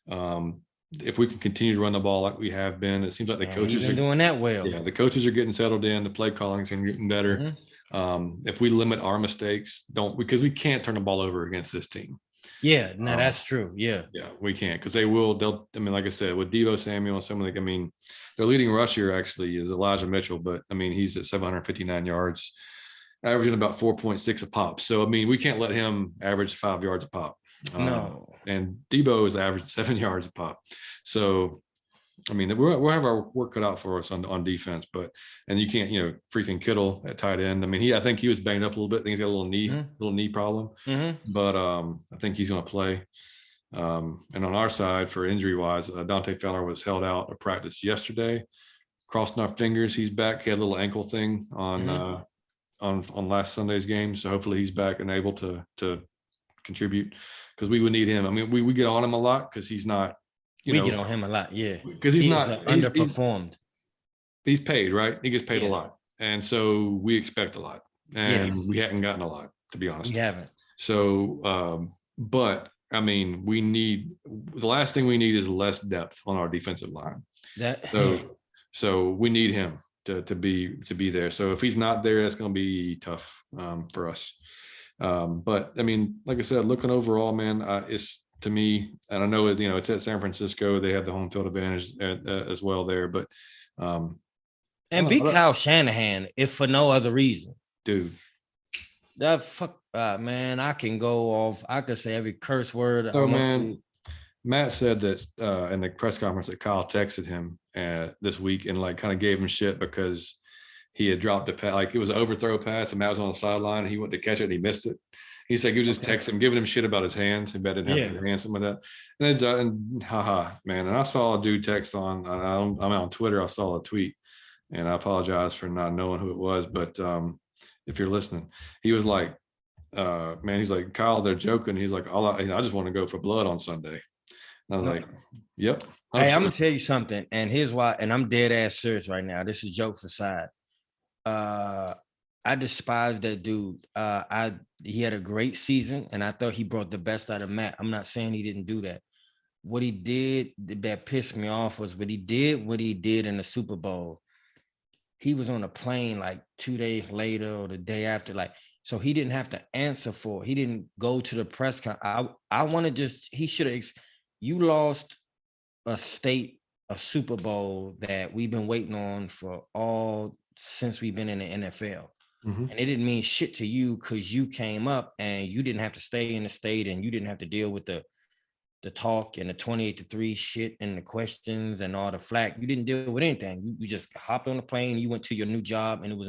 A: If we can continue to run the ball like we have been, it seems like the coaches are
B: doing that well.
A: Yeah, the coaches are getting settled in. The play calling is getting better. If we limit our mistakes, because we can't turn the ball over against this team.
B: Yeah, no, that's true. Yeah,
A: we can't because they'll. Like I said, with Deebo Samuel and some of their leading rusher actually is Elijah Mitchell, but he's at 759 yards, averaging about 4.6 a pop. So we can't let him average 5 yards a pop.
B: No,
A: and Deebo is averaging 7 yards a pop. So we'll have our work cut out for us on defense, and you can't, freaking Kittle at tight end. I think he was banged up a little bit. I think he's got a little knee problem, but I think he's going to play. And on our side, for injury wise, Dante Fowler was held out of practice yesterday. Crossing our fingers, he's back. He had a little ankle thing on last Sunday's game, so hopefully he's back and able to contribute because we would need him. We get on him a lot because he's not.
B: We get on him a lot,
A: because he's not
B: underperformed.
A: He's paid, right? He gets paid a lot, and so we expect a lot, and we haven't gotten a lot, to be honest.
B: We haven't.
A: So, but we need the last thing we need is less depth on our defensive line. So we need him to be there. So if he's not there, that's going to be tough for us. But like I said, looking overall, man, it's. To me, and I know it's at San Francisco. They have the home field advantage as well there, but
B: and beat Kyle Shanahan if for no other reason,
A: dude.
B: That man, I can go off. I could say every curse word.
A: Oh man, Matt said that in the press conference that Kyle texted him this week and kind of gave him shit because he had dropped a pass, like it was an overthrow pass, and Matt was on the sideline, and he went to catch it, and he missed it. He said he was just texting him, giving him shit about his hands. He bet didn't have good hands, something like that. And haha, man. And I saw a dude text on, I'm on Twitter. I saw a tweet, and I apologize for not knowing who it was, but if you're listening, he was like, man, he's like, Kyle, they're joking. He's like, I just want to go for blood on Sunday. And I was like, yep.
B: Hey, I'm gonna tell you something, and here's why. And I'm dead ass serious right now. This is jokes aside. I despise that dude. He had a great season, and I thought he brought the best out of Matt. I'm not saying he didn't do that. What he did that pissed me off was what he did in the Super Bowl. He was on a plane like 2 days later or the day after, like, so he didn't have to answer for it. He didn't go to the press conference. I want to just, he should have, you lost a Super Bowl that we've been waiting on for since we've been in the NFL. Mm-hmm. And it didn't mean shit to you because you came up and you didn't have to stay in the state and you didn't have to deal with the talk and the 28-3 shit and the questions and all the flack. You didn't deal with anything. You just hopped on the plane, you went to your new job, and it was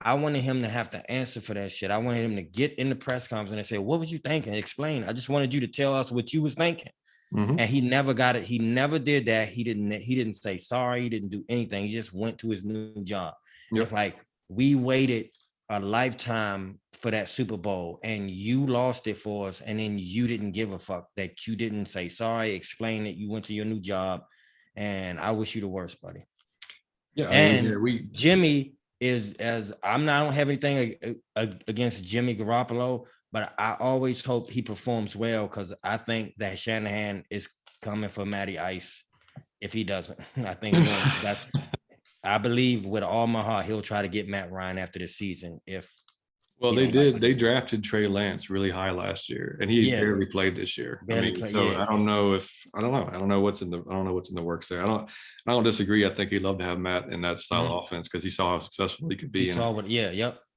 B: I wanted him to have to answer for that shit. I wanted him to get in the press conference and say, what was you thinking? Explain. I just wanted you to tell us what you was thinking. Mm-hmm. And he never got it. He never did that. He didn't say sorry. He didn't do anything. He just went to his new job. Yep. It's like, we waited a lifetime for that Super Bowl and you lost it for us. And then you didn't give a fuck that you didn't say sorry, explain that you went to your new job. And I wish you the worst, buddy. Yeah. And Jimmy is I don't have anything against Jimmy Garoppolo, but I always hope he performs well because I think that Shanahan is coming for Matty Ice if he doesn't. I think I believe with all my heart he'll try to get Matt Ryan after the season.
A: They drafted Trey Lance really high last year, and he's barely played this year. I don't know what's in the works there. I don't disagree. I think he'd love to have Matt in that style of offense because he saw how successful he could be.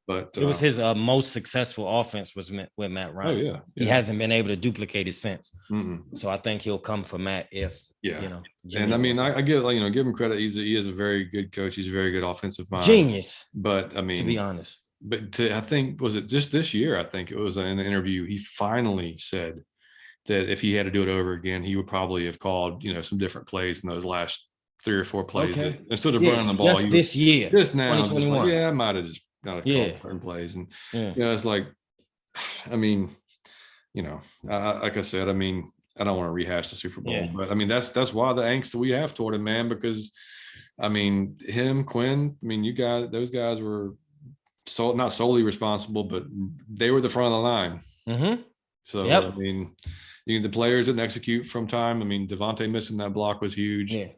A: But it was his most successful offense was with Matt Ryan. Oh yeah. He hasn't been able to duplicate it since. Mm-mm. So I think he'll come for Matt if and I mean, I give give him credit. He is a very good coach. He's a very good offensive mind. Genius. But I mean, to be honest. But I think, was it just this year? I think it was in the interview. He finally said that if he had to do it over again, he would probably have called, some different plays in those last 3 or 4 plays. Okay. Instead of running the ball. Just this year. Just now. 2021. I might have just not called certain plays. And, it's like, I mean, like I said, I mean, I don't want to rehash the Super Bowl, but I mean, that's why the angst that we have toward him, man, because I mean, Quinn, I mean, those guys were not solely responsible, but they were the front of the line. Mm-hmm. So, I mean, the players didn't execute from time. I mean, Devontae missing that block was huge. Yeah.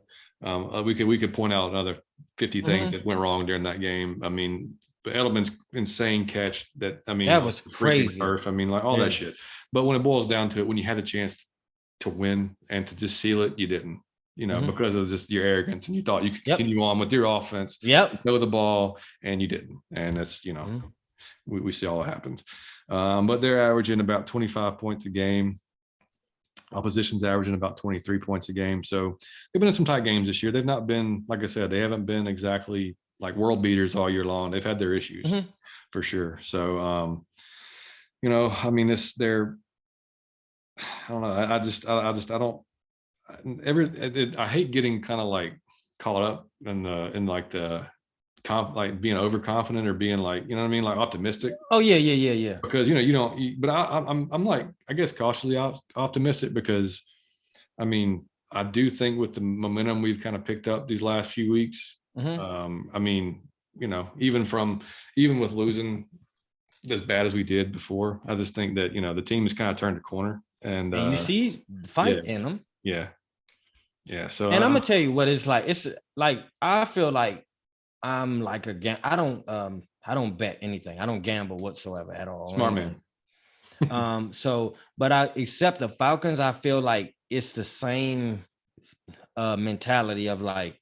A: We could point out another 50 things that went wrong during that game. I mean, but Edelman's insane catch that was crazy. Turf. I mean, like all that shit. But when it boils down to it, when you had a chance to win and to just seal it, you didn't. Because of just your arrogance, and you thought you could continue on with your offense, throw the ball, and you didn't. And that's, we see all that happens. But they're averaging about 25 points a game. Opposition's averaging about 23 points a game. So they've been in some tight games this year. They've not been, like I said, they haven't been exactly like world beaters all year long. They've had their issues for sure. So, I mean, I don't know. I hate getting kind of like caught up in being overconfident or being like, you know what I mean? Like optimistic. Oh yeah. Because, but I'm like, I guess cautiously optimistic because I mean, I do think with the momentum we've kind of picked up these last few weeks, I mean, even with losing as bad as we did before, I just think that, the team has kind of turned a corner and you see the fight in them. Yeah. So, and I'm gonna tell you what it's like. It's like I feel like I'm like I don't bet anything. I don't gamble whatsoever at all. Smart man. But I accept the Falcons. I feel like it's the same mentality of like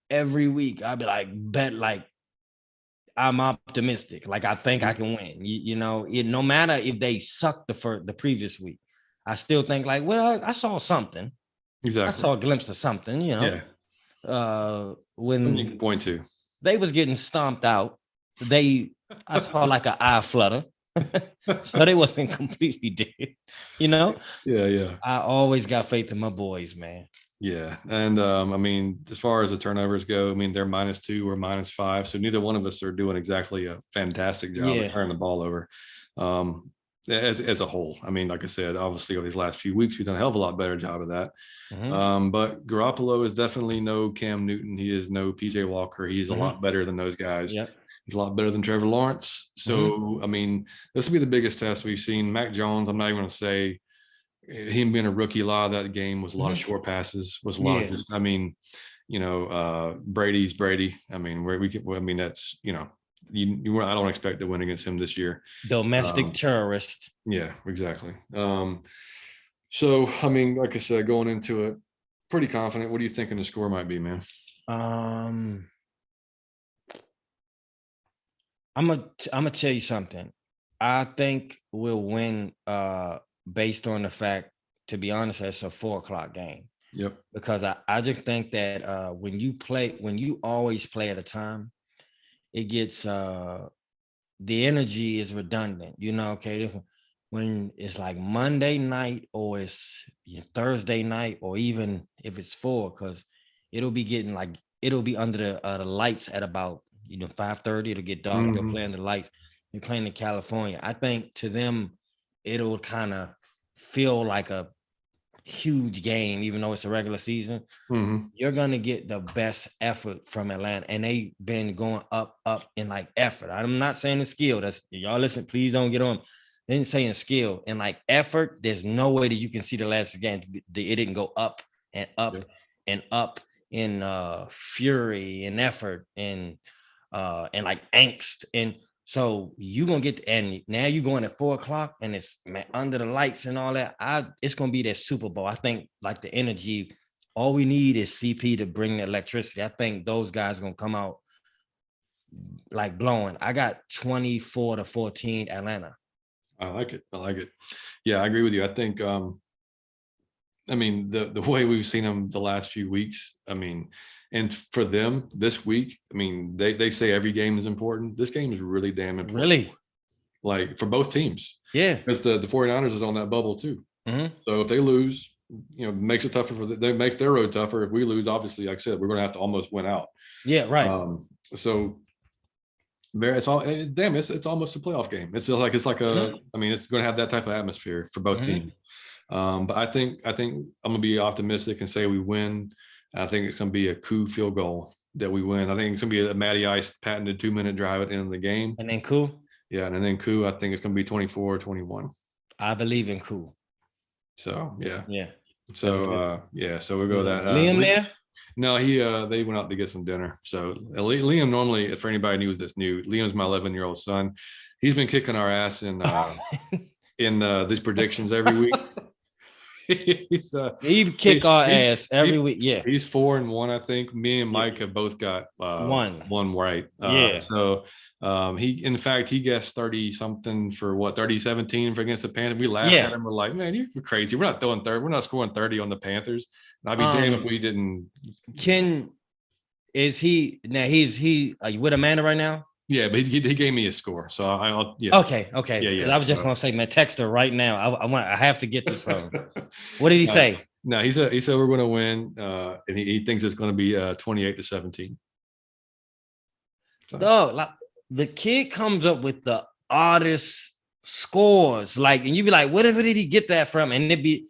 A: every week I'll be like bet like I'm optimistic. Like I think I can win. No matter if they suck the previous week, I still think like, well, I saw something. Exactly. I saw a glimpse of something, Yeah. When you can point to.
B: they was getting stomped out. I saw like an eye flutter. So they wasn't completely dead, you know.
A: Yeah.
B: I always got faith in my boys, man.
A: Yeah. And I mean, as far as the turnovers go, I mean, they're -2 or -5. So neither one of us are doing exactly a fantastic job
B: Yeah.
A: of turning the ball over. Um, as a whole. I mean, like I said, obviously over these last few weeks, we've done a hell of a lot better job of that. But Garoppolo is definitely no Cam Newton. He is no PJ Walker. He's a lot better than those guys.
B: Yep.
A: He's a lot better than Trevor Lawrence. So, I mean, this will be the biggest test we've seen. Mac Jones, I'm not even going to say him being a rookie. A lot of that game was a lot of short passes, was a lot of just, I mean, Brady's Brady. I mean, that's, I don't expect to win against him this year.
B: Domestic terrorist.
A: Yeah, exactly. So, I mean, like I said, going into it, pretty confident. What do you think the score might be, man?
B: I'm gonna tell you something. I think we'll win based on the fact, to be honest, it's a 4:00 game.
A: Yep.
B: Because I just think that when you always play at a time, it gets the energy is redundant, okay. When it's like Monday night or it's Thursday night, or even if it's 4, because it'll be under the lights at about 5:30. It'll get dark. They'll play under the lights. You're playing in California. I think to them it'll kind of feel like a huge game, even though it's a regular season. You're gonna get the best effort from Atlanta, and they've been going up in like effort. I'm not saying the skill. That's y'all listen. Please don't get on. They didn't say in skill and like effort. There's no way that you can see the last game. It didn't go up and up and up in fury and effort and like angst. And so you gonna get, and now you going at 4:00 and it's under the lights and all that. It's gonna be that Super Bowl. I think like the energy. All we need is CP to bring the electricity. I think those guys are gonna come out like blowing. I got 24-14 Atlanta.
A: I like it. Yeah, I agree with you. I think, I mean, the way we've seen them the last few weeks, I mean, and for them this week, I mean, they say every game is important. This game is really damn important.
B: Really?
A: Like for both teams.
B: Yeah.
A: Because the 49ers is on that bubble too. So if they lose, makes it tougher makes their road tougher. If we lose, obviously, like I said, we're going to have to almost win out.
B: Yeah, right.
A: So it's almost a playoff game. It's like I mean, it's going to have that type of atmosphere for both teams. But I think I'm going to be optimistic and say we win. I think it's going to be a coup field goal that we win. I think it's going to be a Matty Ice patented 2-minute drive at the end of the game.
B: And then coup.
A: Yeah, and then coup. I think it's going to be 24-21.
B: I believe in coup.
A: So yeah.
B: So
A: so we'll go that.
B: Liam there?
A: No, they went out to get some dinner. So Liam, normally, for anybody that's new, Liam's my 11-year-old son. He's been kicking our ass in these predictions every week.
B: He kick our ass every week. Yeah,
A: he's 4-1. I think me and Mike have both got one right. So he guessed 30 something for 30-17 for against the Panthers. We laughed at him. We're like, man, you're crazy. We're not throwing 30. We're not scoring 30 on the Panthers. And I'd be damned if we didn't.
B: Is he with Amanda right now?
A: Yeah, but he gave me a score, so I'll
B: Okay. Yeah. I was just gonna say, man, text her right now. I have to get this from him. What did he say?
A: No, he said we're going to win, and he thinks it's going to be 28-17. So.
B: No, like the kid comes up with the oddest scores, like, and you be like, whatever did he get that from? And he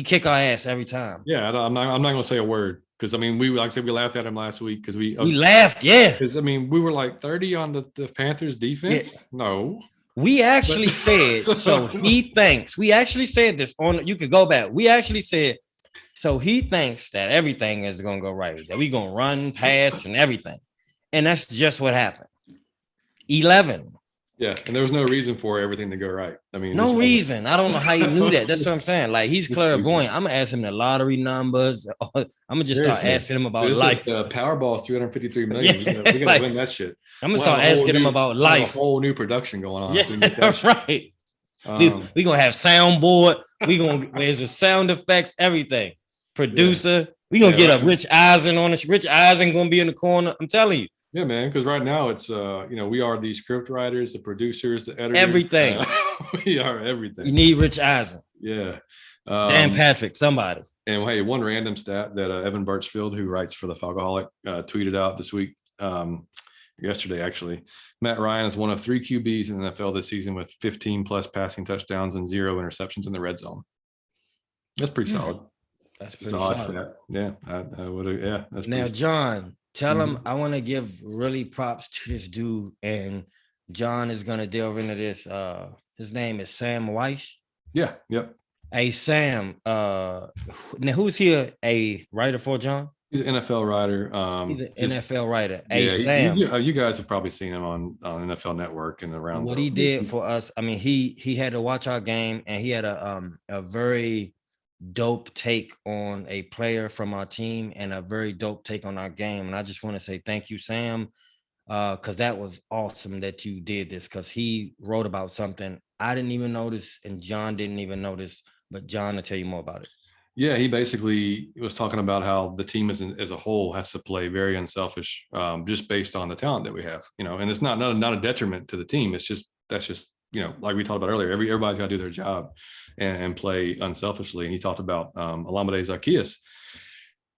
B: kick our ass every time.
A: Yeah, I'm not going to say a word. Because I mean, like I said, we laughed at him last week because we
B: laughed, yeah.
A: Because I mean, we were like 30 on the Panthers defense. Yeah. No,
B: we actually said so. He thinks we actually said this on. You could go back. We actually said so. He thinks that everything is going to go right. That we going to run, pass, and everything, and that's just what happened. 11.
A: Yeah, and there was no reason for everything to go right. I mean,
B: no reason. I don't know how you knew that. That's what I'm saying. Like, he's clairvoyant. I'm gonna ask him the lottery numbers. I'm gonna just start asking him about life.
A: Powerball is 353 million.
B: Yeah.
A: We gotta win that shit.
B: I'm gonna start asking him about life.
A: A whole new production going on.
B: Yeah, right. We gonna have soundboard. There's the sound effects, everything. Producer. We gonna get a Rich Eisen on us. Rich Eisen gonna be in the corner. I'm telling you.
A: Yeah, man. Because right now it's we are the script writers, the producers, the editors.
B: Everything.
A: We are
B: You
A: everything.
B: need Rich Eisen,
A: Yeah.
B: Dan Patrick, somebody.
A: And hey, one random stat that Evan Birchfield, who writes for the Falcoholic, tweeted out this week, yesterday actually. Matt Ryan is one of 3 QBs in the NFL this season with 15 plus passing touchdowns and 0 interceptions in the red zone. That's pretty solid.
B: That's pretty solid.
A: Stat. Yeah, I would. Yeah. That's
B: now,
A: pretty
B: John, tell him I want to give really props to this dude, and John is gonna delve into this. His name is Sam Weiss.
A: Yeah. Yep.
B: Hey Sam, now who's here a writer for, John?
A: He's an NFL writer.
B: He's an NFL writer. Hey
A: Yeah,
B: Sam,
A: you guys have probably seen him on NFL Network and around.
B: what he did for us. I mean, he had to watch our game, and he had a very dope take on a player from our team and a very dope take on our game. And I just want to say thank you, Sam, because that was awesome that you did this, because he wrote about something I didn't even notice and John didn't even notice, but John will tell you more about it.
A: Yeah, he basically was talking about how the team as a whole has to play very unselfish, just based on the talent that we have, and it's not a detriment to the team. It's just that's just like we talked about earlier. Everybody's got to do their job and play unselfishly. And he talked about Olamide Zaccheaus,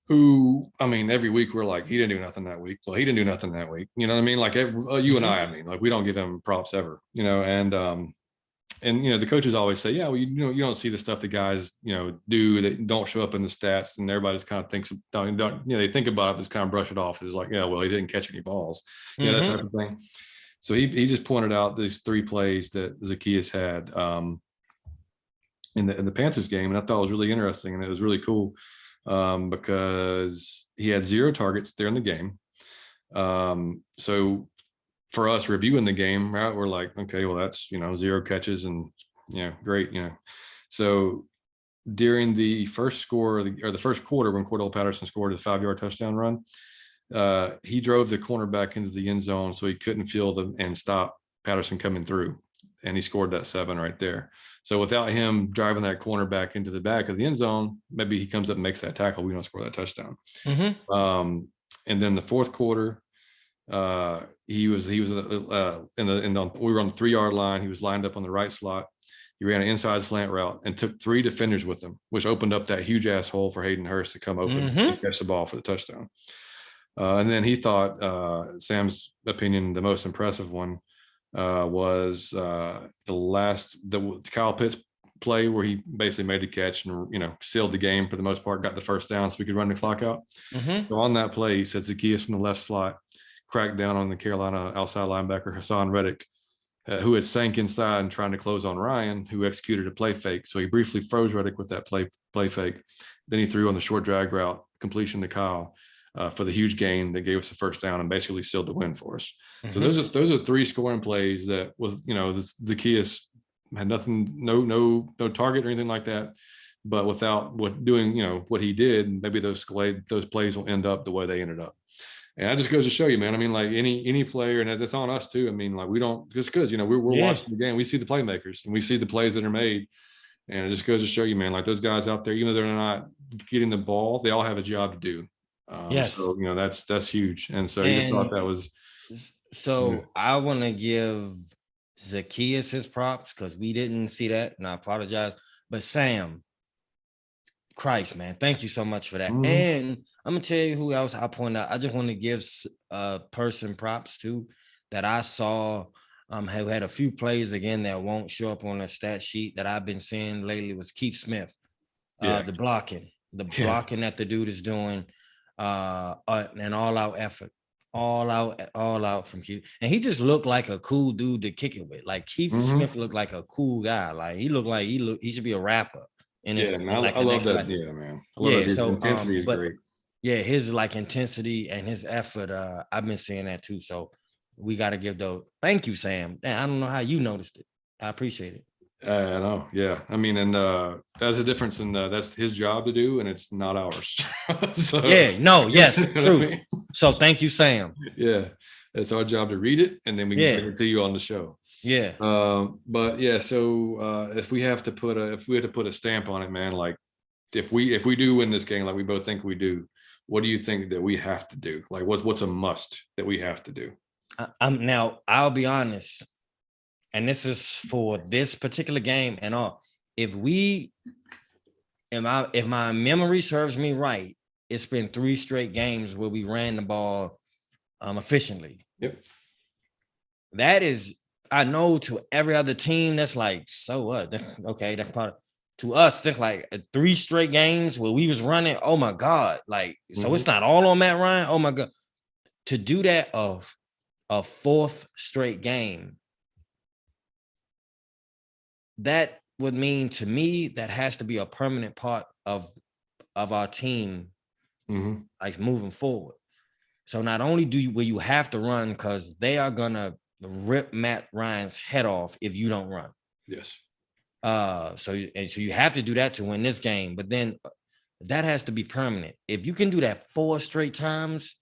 A: who, I mean, every week we're like, he didn't do nothing that week. Well, he didn't do nothing that week. You know what I mean? Like you and I mean, like we don't give him props ever. And the coaches always say, yeah, well, you don't see the stuff the guys do that don't show up in the stats, and everybody just kind of thinks they think about it, just kind of brush it off. It's like, yeah, well, he didn't catch any balls, that type of thing. So he just pointed out these 3 plays that Zaccheaus had in the Panthers game, and I thought it was really interesting, and it was really cool because he had 0 targets during the game. So for us reviewing the game, right, we're like, okay, well, that's 0 catches and great, So during the first the first quarter, when Cordell Patterson scored his 5-yard touchdown run, he drove the cornerback into the end zone so he couldn't field them and stop Patterson coming through, and he scored that 7 right there. So without him driving that cornerback into the back of the end zone, maybe he comes up and makes that tackle, we don't score that touchdown. And then the fourth quarter, we were on the 3-yard line. He was lined up on the right slot. He ran an inside slant route and took 3 defenders with him, which opened up that huge ass hole for Hayden Hurst to come open and catch the ball for the touchdown. And then he thought, Sam's opinion, the most impressive one was the Kyle Pitts play, where he basically made the catch and sealed the game for the most part, got the first down so we could run the clock out. So on that play, he said Zaccheaus from the left slot cracked down on the Carolina outside linebacker Hassan Reddick, who had sank inside and trying to close on Ryan, who executed a play fake. So he briefly froze Reddick with that play fake. Then he threw on the short drag route completion to Kyle for the huge gain that gave us the first down and basically sealed the win for us. So those are 3 scoring plays that was Zaccheaus had nothing, no target or anything like that. But without doing what he did, maybe those plays will end up the way they ended up. And that just goes to show you, man. I mean, like any player, and that's on us too. I mean, like we don't, just because we're watching the game, we see the playmakers and we see the plays that are made, and it just goes to show you, man. Like those guys out there, even though they're not getting the ball, they all have a job to do. So that's huge. And so he just thought that was.
B: So I want to give Zaccheaus his props because we didn't see that, and I apologize. But Sam, Christ, man, thank you so much for that. And I'm gonna tell you who else I point out. I just want to give a person props to that I saw who had a few plays again that won't show up on the stat sheet that I've been seeing lately was Keith Smith. The blocking that the dude is doing, an all-out effort, all out from Keith. And he just looked like a cool dude to kick it with. Like Keith Smith looked like a cool guy. Like he looked like he should be a rapper. And
A: I love that. Yeah, man. I love that. So intensity is great.
B: Yeah, his intensity and his effort. I've been seeing that too. So we got to give those. Thank you, Sam. I don't know how you noticed it. I appreciate it.
A: I know. Yeah. I mean, and that's a difference in that's his job to do, and it's not ours. So,
B: yes, true. I mean? So thank you, Sam.
A: Yeah, it's our job to read it, and then we can bring it to you on the show.
B: Yeah.
A: But yeah, so if we have to put a stamp on it, man, like if we do win this game, like we both think we do, what do you think that we have to do? Like, what's a must that we have to do?
B: Now, I'll be honest, and this is for this particular game and all. If my memory serves me right, it's been 3 straight games where we ran the ball efficiently.
A: Yep.
B: That is, I know to every other team, that's like, so what? Okay, that's part of, to us, that's like 3 straight games where we was running. Oh my God. Like, so it's not all on Matt Ryan. Oh my God. To do that of a 4th straight game, that would mean to me that has to be a permanent part of our team, like moving forward. So not only will you have to run, because they are gonna rip Matt Ryan's head off if you don't run.
A: Yes.
B: So you have to do that to win this game, but then that has to be permanent. If you can do that 4 straight times,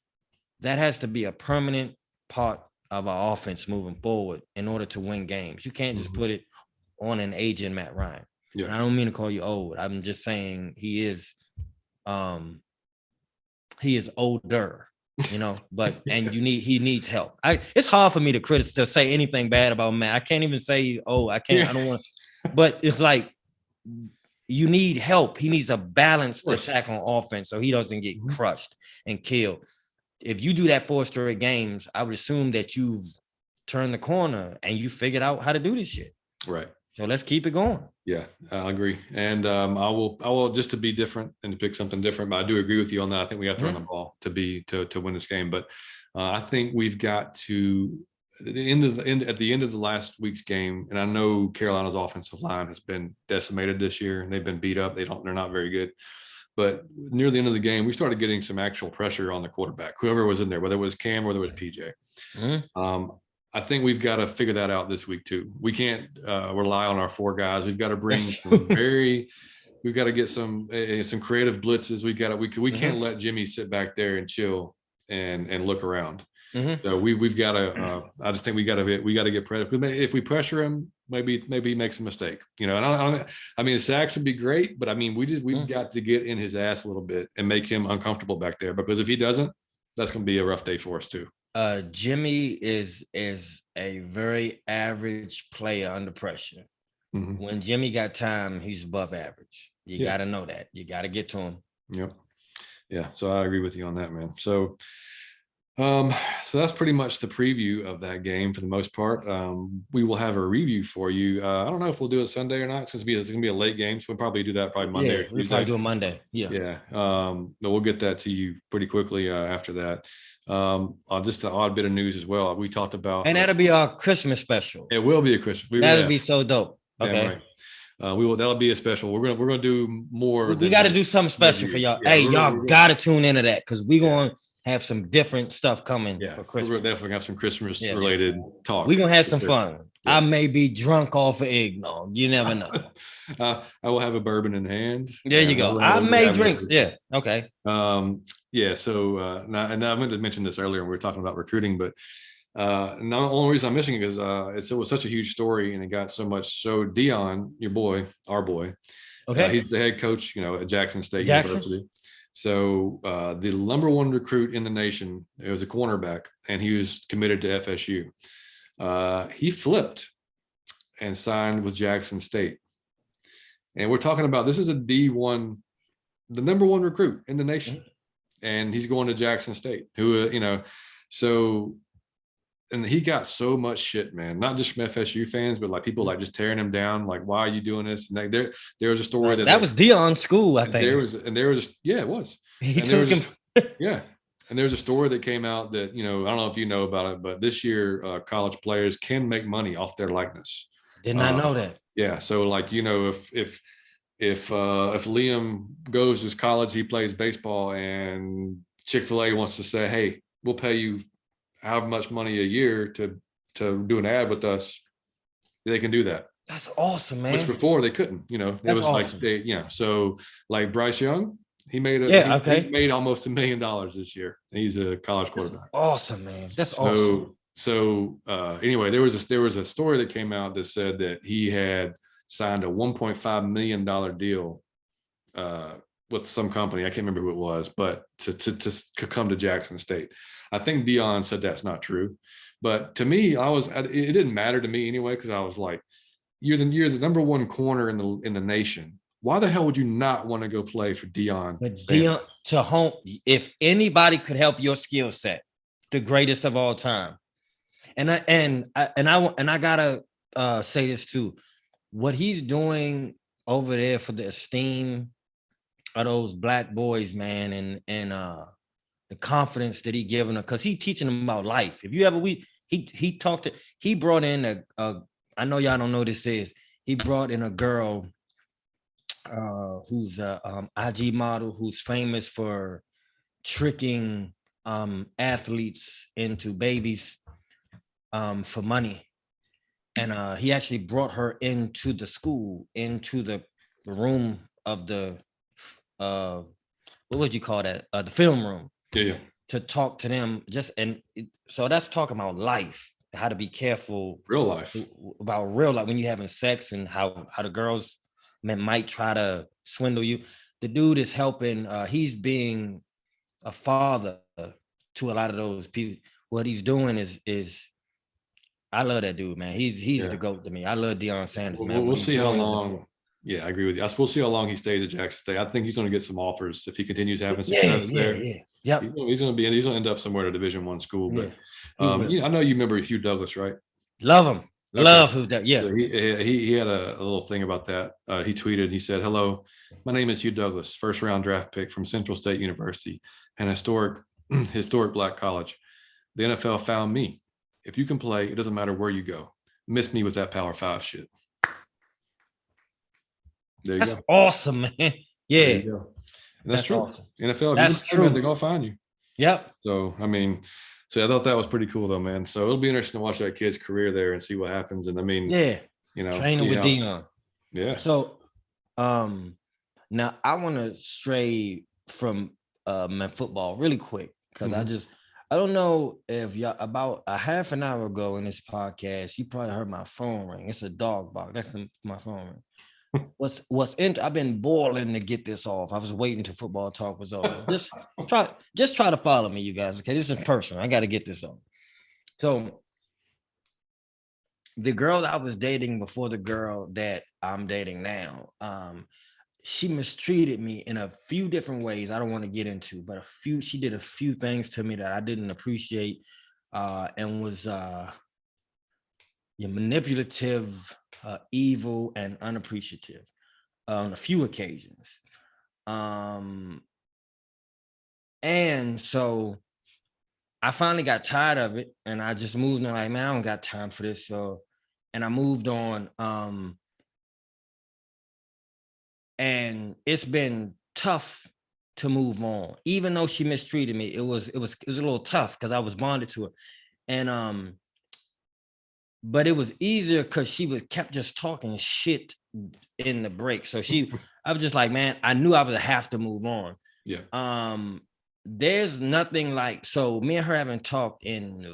B: that has to be a permanent part of our offense moving forward in order to win games. You can't just put it on an aging Matt Ryan. Yeah. And I don't mean to call you old. I'm just saying he is older, but and he needs help. It's hard for me to say anything bad about Matt. I can't even say, I can't, I don't want to, but it's like you need help. He needs a balanced attack on offense so he doesn't get crushed and killed. If you do that 4 straight games, I would assume that you've turned the corner and you figured out how to do this shit.
A: Right.
B: So let's keep it going.
A: Yeah, I agree. And I will just to be different and to pick something different, but I do agree with you on that. I think we have to run the ball to win this game. But I think we've got to at the end of the last week's game, and I know Carolina's offensive line has been decimated this year and they've been beat up. They're not very good. But near the end of the game, we started getting some actual pressure on the quarterback, whoever was in there, whether it was Cam or whether it was PJ. I think we've got to figure that out this week too. We can't rely on our 4 guys. We've got to bring we've got to get some creative blitzes. We can't let Jimmy sit back there and chill and look around. So we've got to. I just think we got to get pressure. If we pressure him, maybe he makes a mistake. And I mean, sacks would be great, but I mean, we've got to get in his ass a little bit and make him uncomfortable back there, because if he doesn't, that's going to be a rough day for us too.
B: Jimmy is a very average player under pressure. When Jimmy got time, he's above average. You got to know that. You got to get to him.
A: Yep. Yeah. So I agree with you on that, man. So that's pretty much the preview of that game for the most part. We will have a review for you. I don't know if we'll do it Sunday or not. It's going to be a late game, so we'll probably do that Monday.
B: Yeah, we'll probably do it Monday. Yeah.
A: But we'll get that to you pretty quickly after that. Just an odd bit of news as well. We talked about,
B: and that'll be our Christmas special.
A: It will be a Christmas.
B: That'll be so dope. Okay.
A: Right. That'll be a special. We're gonna do more.
B: We got to do something special for y'all. Yeah, y'all got to tune into that, because we're going to have some different stuff coming for Christmas.
A: We're definitely have some Christmas related talk.
B: We're gonna have some fun. I may be drunk off of eggnog. You never know.
A: I will have a bourbon in hand.
B: There you go. I may drink. Yeah. Okay.
A: So now I meant to mention this earlier when we were talking about recruiting, but the only reason I'm missing it is it was such a huge story and it got so much. So Deion, our boy, he's the head coach, at Jackson State University. So the number 1 recruit in the nation, it was a cornerback, and he was committed to FSU. He flipped and signed with Jackson State. And we're talking about, this is a D1, the number 1 recruit in the nation. And he's going to Jackson State, and he got so much shit, man, not just from FSU fans, but like people like just tearing him down. Like, why are you doing this? And there was a story that
B: was Deion's school, I think.
A: It was. He took him. And there's a story that came out that, I don't know if you know about it, but this year college players can make money off their likeness.
B: Did not know that.
A: Yeah. So like, if Liam goes to college, he plays baseball, and Chick-fil-A wants to say, hey, we'll pay you however much money a year to do an ad with us, they can do that.
B: That's awesome, man.
A: Which before they couldn't, it was awesome. Like so like Bryce Young, he made he's made almost $1 million this year. He's a college quarterback.
B: That's awesome, man. That's awesome.
A: So anyway, there was a story that came out that said that he had signed a $1.5 million deal with some company. I can't remember who it was, but to come to Jackson State. I think Deion said that's not true. But to me, it didn't matter to me anyway, because I was like, you're the number one corner in the nation. Why the hell would you not want to go play for Deion?
B: But Deion to home, if anybody could help your skill set, the greatest of all time. And I gotta say this too. What he's doing over there for the esteem of those black boys, man, and the confidence that he giving them, because he's teaching them about life. If you ever he brought in I know y'all don't know what this is. He brought in a girl who's a IG model who's famous for tricking athletes into babies for money. And he actually brought her into the school, into the room of the what would you call that? The film room.
A: Yeah.
B: To talk to them. So that's talking about life, how to be careful.
A: Real life.
B: About real life when you're having sex, and how the girls might try to swindle you. The dude is helping. He's being a father to a lot of those people. What he's doing is I love that dude, man. He's the GOAT to me. I love Deion Sanders, man.
A: We'll see how long. Yeah, I agree with you. We'll see how long he stays at Jackson State. I think he's going to get some offers if he continues having success there.
B: Yeah.
A: He's going to end up somewhere at a Division I school. But I know you remember Hugh Douglas, right?
B: Love him.
A: Okay.
B: Love who that. Yeah.
A: So he had a little thing about that. He tweeted. He said, "Hello, my name is Hugh Douglas, first round draft pick from Central State University, an historic black college. The NFL found me. If you can play, it doesn't matter where you go. Miss me with that Power 5 shit." There you
B: That's
A: go.
B: awesome, man. Yeah.
A: That's true.
B: Awesome.
A: NFL,
B: that's true.
A: They're gonna find you.
B: Yep.
A: So I thought that was pretty cool though, man. So it'll be interesting to watch that kid's career there and see what happens. And
B: training with Deion.
A: Yeah.
B: So now I want to stray from football really quick, because I don't know if y'all, about a half an hour ago in this podcast, you probably heard my phone ring. It's a dog bark. That's my phone ring. I've been boiling to get this off. I was waiting till football talk was over. Just try to follow me, you guys. Okay, this is personal. I got to get this off. So the girl that I was dating before the girl that I'm dating now, she mistreated me in a few different ways. I don't want to get into, but she did a few things to me that I didn't appreciate, and was manipulative, evil, and unappreciative on a few occasions. And so I finally got tired of it, and I just moved on. Like, man, I don't got time for this. And I moved on. And it's been tough to move on, even though she mistreated me. It was a little tough because I was bonded to her, and but it was easier because she kept just talking shit in the break. So I was just like, man, I knew I would have to move on.
A: Yeah.
B: There's nothing like, so me and her haven't talked in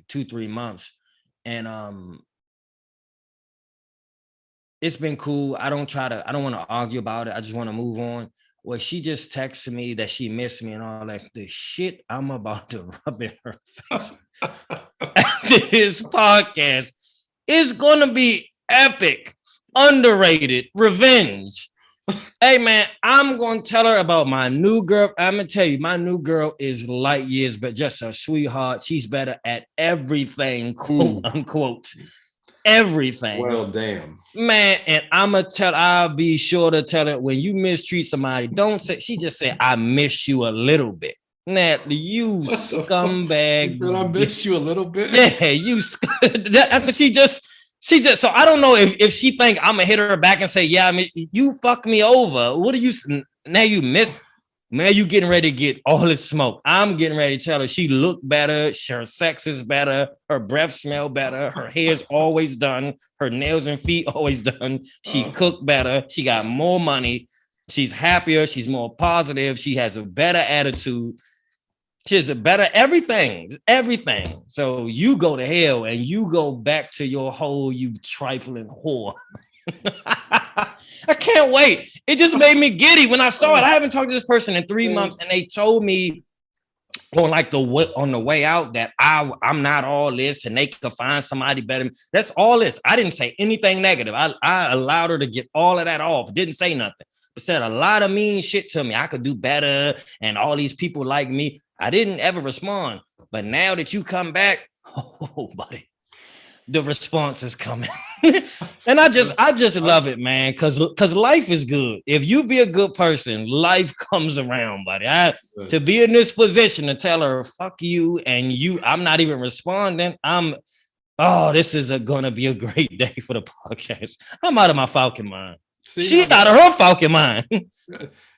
B: 2-3 months, and it's been cool. I don't want to argue about it. I just want to move on. Well, she just texted me that she missed me and all that. The shit I'm about to rub in her face after this podcast is going to be epic, underrated, revenge. Hey, man, I'm going to tell her about my new girl. I'm going to tell you, my new girl is light years, but just a sweetheart. She's better at everything, quote unquote. Everything.
A: Well, damn,
B: man. And I'll be sure to tell her, when you mistreat somebody, don't say, she just said, I miss you a little bit. Nat, you scumbag.
A: She said, I miss you a little bit.
B: Yeah, she just, so I don't know if she think I'm gonna hit her back and say, yeah, I mean, you fucked me over. What are you, now you miss, now you getting ready to get all this smoke. I'm getting ready to tell her she look better, her sex is better, her breath smell better, her hair's always done, her nails and feet always done. She cook better, she got more money, she's happier, she's more positive, she has a better attitude, she has a better everything. So you go to hell and you go back to your hole, you trifling whore. I can't wait. It just made me giddy when I saw it. I haven't talked to this person in 3 months, and they told me on the way out that I'm not all this, and they could find somebody better. That's all this. I didn't say anything negative. I allowed her to get all of that off. Didn't say nothing, but said a lot of mean shit to me. I could do better, and all these people like me. I didn't ever respond. But now that you come back, oh buddy, the response is coming. And I just love it, man, because life is good. If you be a good person, life comes around, buddy. To be in this position to tell her fuck you, and I'm not even responding. This is gonna be a great day for the podcast. I'm out of my Falcon mind. She's out of her Falcon mind.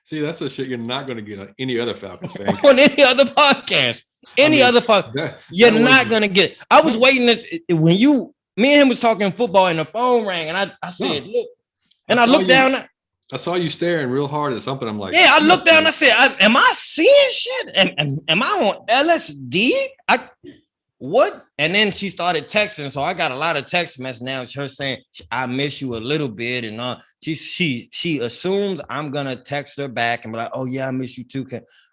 A: See, that's the shit you're not going to get on any other Falcons fan.
B: On any other podcast. Other podcast. You're not going to get. I was waiting when me and him was talking football and the phone rang, and I said, look. And I looked down.
A: I saw you staring real hard at something. I'm like,
B: yeah, I looked down. I said, am I seeing shit? Am I on LSD? What? And then she started texting. So I got a lot of text messages now. It's her saying, I miss you a little bit. And she assumes I'm going to text her back and be like, oh, yeah, I miss you too.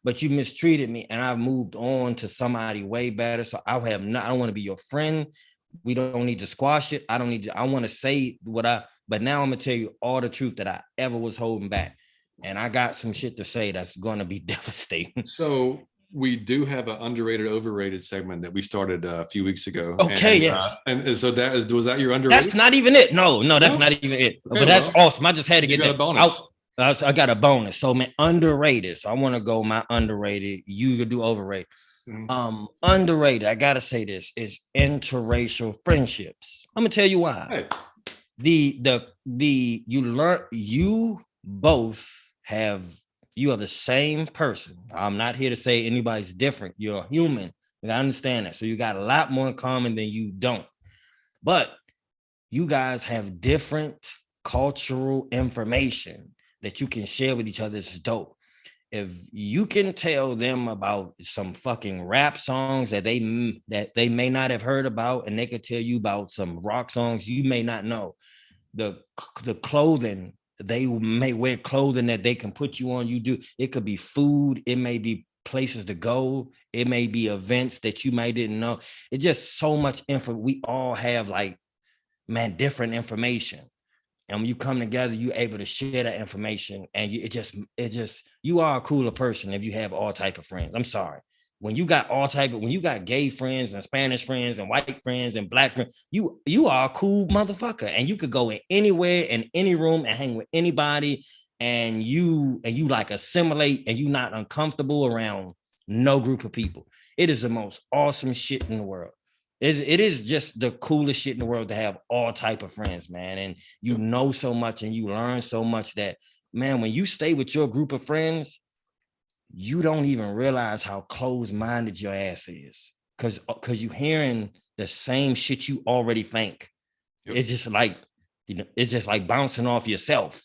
B: But you mistreated me. And I've moved on to somebody way better. So I don't want to be your friend. We don't need to squash it. I want to say but now I'm going to tell you all the truth that I ever was holding back. And I got some shit to say that's going to be devastating.
A: So we do have an underrated, overrated segment that we started a few weeks ago.
B: Okay, yes.
A: And so was that your underrated?
B: That's not even it. No, that's not even it. Okay, but that's awesome. I just had to get that bonus. I got a bonus. So man, underrated. So I want to go my underrated. You could do overrated. Mm-hmm. Underrated. I gotta say this is interracial friendships. I'm gonna tell you why. Hey. You both have. You are the same person. I'm not here to say anybody's different. You're a human. And I understand that. So you got a lot more in common than you don't. But you guys have different cultural information that you can share with each other. It's dope. If you can tell them about some fucking rap songs that they may not have heard about, and they could tell you about some rock songs you may not know, the clothing, they may wear clothing that they can put you on. It could be food. It may be places to go. It may be events that you might didn't know. It's just so much info. We all have different information. And when you come together, you're able to share that information. And you are a cooler person if you have all type of friends. I'm sorry. When you got gay friends and Spanish friends and white friends and black friends, you are a cool motherfucker. And you could go in anywhere, in any room, and hang with anybody. And you assimilate, and you're not uncomfortable around no group of people. It is the most awesome shit in the world. It is just the coolest shit in the world to have all type of friends, man. And you know so much and you learn so much that, man, when you stay with your group of friends, you don't even realize how closed-minded your ass is. Because you're hearing the same shit you already think. Yep. It's just like bouncing off yourself.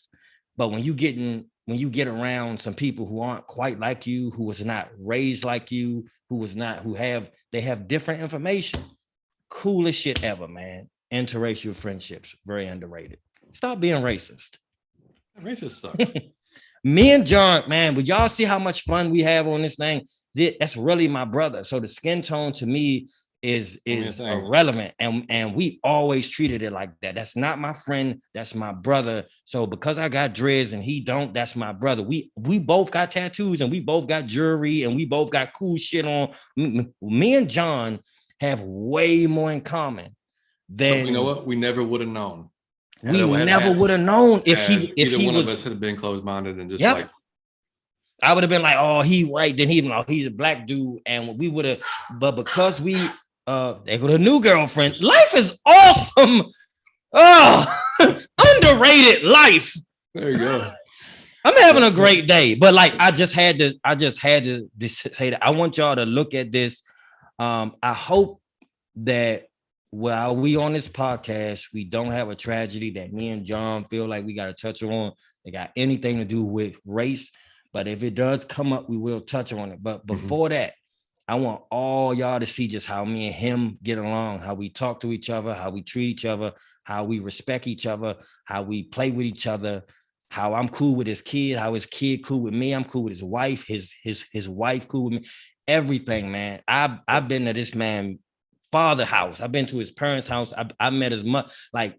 B: But when you get around some people who aren't quite like you, who was not raised like you, they have different information. Coolest shit ever, man. Interracial friendships, very underrated. Stop being racist.
A: Racist sucks.
B: Me and John, man, would y'all see how much fun we have on this thing? That's really my brother. So the skin tone to me is irrelevant, and we always treated it like that. That's not my friend, that's my brother. So because I got dreads and he don't, that's my brother. We both got tattoos, and we both got jewelry, and we both got cool shit on. Me and John have way more in common than.
A: But you know what? We never would have known.
B: We never would have known if he
A: one of us had been closed-minded and just
B: I would have been like, oh, he white, then he's a black dude, and we would have. But because we they go to new girlfriend. Life is awesome. Oh, underrated life.
A: There you go.
B: I'm having a great day, but I just had to say that I want y'all to look at this. I hope that while we on this podcast, we don't have a tragedy that me and John feel like we got to touch on. They got anything to do with race, but if it does come up, we will touch on it. But before that, I want all y'all to see just how me and him get along, how we talk to each other, how we treat each other, how we respect each other, how we play with each other, how I'm cool with his kid, how his kid cool with me. I'm cool with his wife, his wife cool with me. Everything, man. I've been to this man father house. I've been to his parents' house. I met his mother, like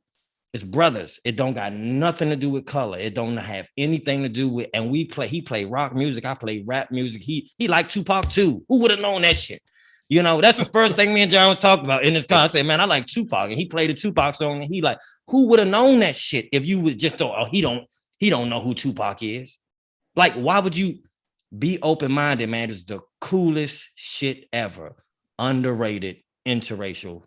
B: his brothers. It don't got nothing to do with color. It don't have anything to do with. And he play rock music. I play rap music. He liked Tupac too. Who would have known that shit? You know, that's the first thing me and John was talking about in this car. I said, man, I like Tupac, and he played a Tupac song, and he like, who would have known that shit if you would just thought, oh, he don't know who Tupac is. Like, why would you be open-minded, man? It's the coolest shit ever. Underrated, interracial.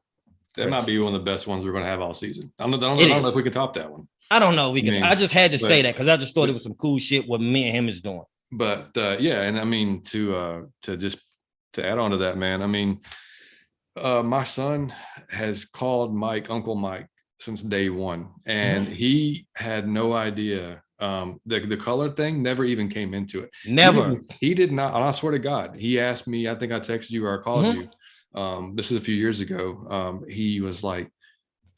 A: That might be one of the best ones we're going to have all season. I don't know if we can top that one.
B: I don't know. I just had to say that because I just thought it was some cool shit what me and him is doing.
A: But yeah, and I mean to add on to that, man. I mean, my son has called Mike Uncle Mike since day one, and he had no idea. The color thing never even came into it.
B: Never.
A: He did not. And I swear to God, he asked me. I think I texted you or I called you. This is a few years ago. He was like,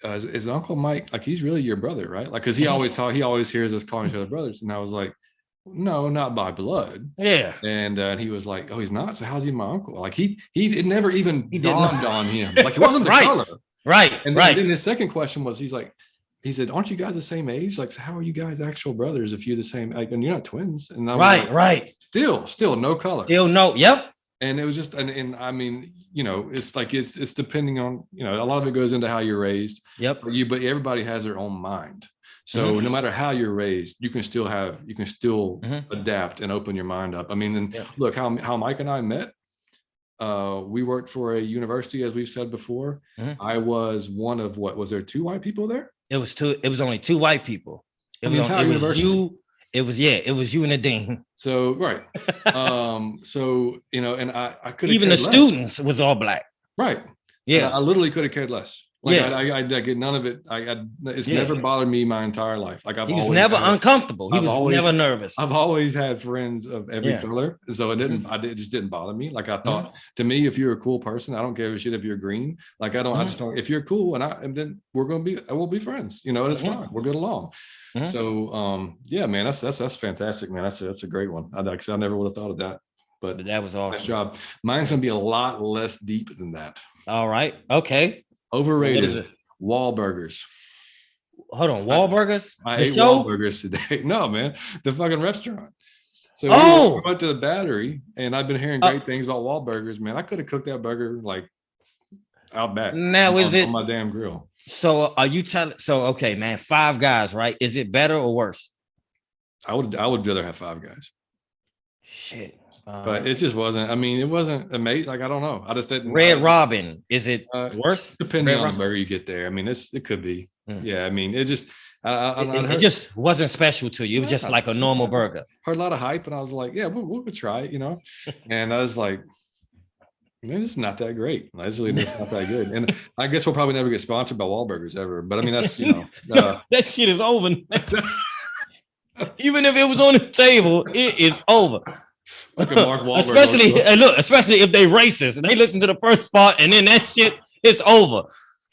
A: is Uncle Mike, like, he's really your brother, right? Like, because he always hears us calling each other brothers. And I was like, no, not by blood.
B: Yeah.
A: And he was like, oh, he's not. So how's he my uncle? Like it never even dawned on him. Like, it wasn't the color.
B: Right.
A: And then his second question was, he said, aren't you guys the same age? Like, so how are you guys actual brothers if you're the same? Like, and you're not twins. And I'm
B: right.
A: Still no color.
B: Still no. Yep.
A: And it was just, and I mean, you know, it's like, it's depending on, you know, a lot of it goes into how you're raised.
B: Yep.
A: But everybody has their own mind. So no matter how you're raised, you can still adapt and open your mind up. I mean, and look how Mike and I met. We worked for a university, as we've said before. I was one of was there 2 white people there?
B: It was only 2 white people. It was you and the dean.
A: So right. So, you know, and I could
B: even the students was all black.
A: Right.
B: Yeah.
A: I literally could have cared less. Like, I get none of it. It's never bothered me my entire life. Like,
B: he was never uncomfortable. He was never nervous.
A: I've always had friends of every color, so it just didn't bother me. Like, I thought, to me, if you're a cool person, I don't give a shit if you're green. Like, I just don't. If you're cool, and then we'll be friends. You know, it's fine. We'll get along. So, yeah, man, that's fantastic, man. That's a great one. I never would have thought of that. But
B: that was awesome.
A: Nice job. Mine's gonna be a lot less deep than that.
B: All right. Okay.
A: Overrated Wahlburgers.
B: Hold on, Wahlburgers?
A: I ate Wahlburgers today. No, man, the fucking restaurant. So we went to the Battery, and I've been hearing great things about Wahlburgers. Man, I could have cooked that burger like out back.
B: Now on
A: my damn grill?
B: So are you telling? So okay, man, Five Guys, right? Is it better or worse?
A: I would rather have Five Guys.
B: Shit.
A: But it just wasn't. I mean, it wasn't amazing. Like, I don't know. I just didn't.
B: Red Robin, is it worse?
A: Depending on the burger you get there. I mean, it could be. Yeah. I mean, it just.
B: It just wasn't special to you. It was just like a normal burger.
A: Heard a lot of hype, and I was like, yeah, we'll try it, you know. And I was like, man, this is not that great. It's not that good. And I guess we'll probably never get sponsored by Wahlburgers ever. But I mean, that's, you know,
B: that shit is over. Even if it was on the table, it is over. Especially if they racist and they listen to the first part and then that shit is over.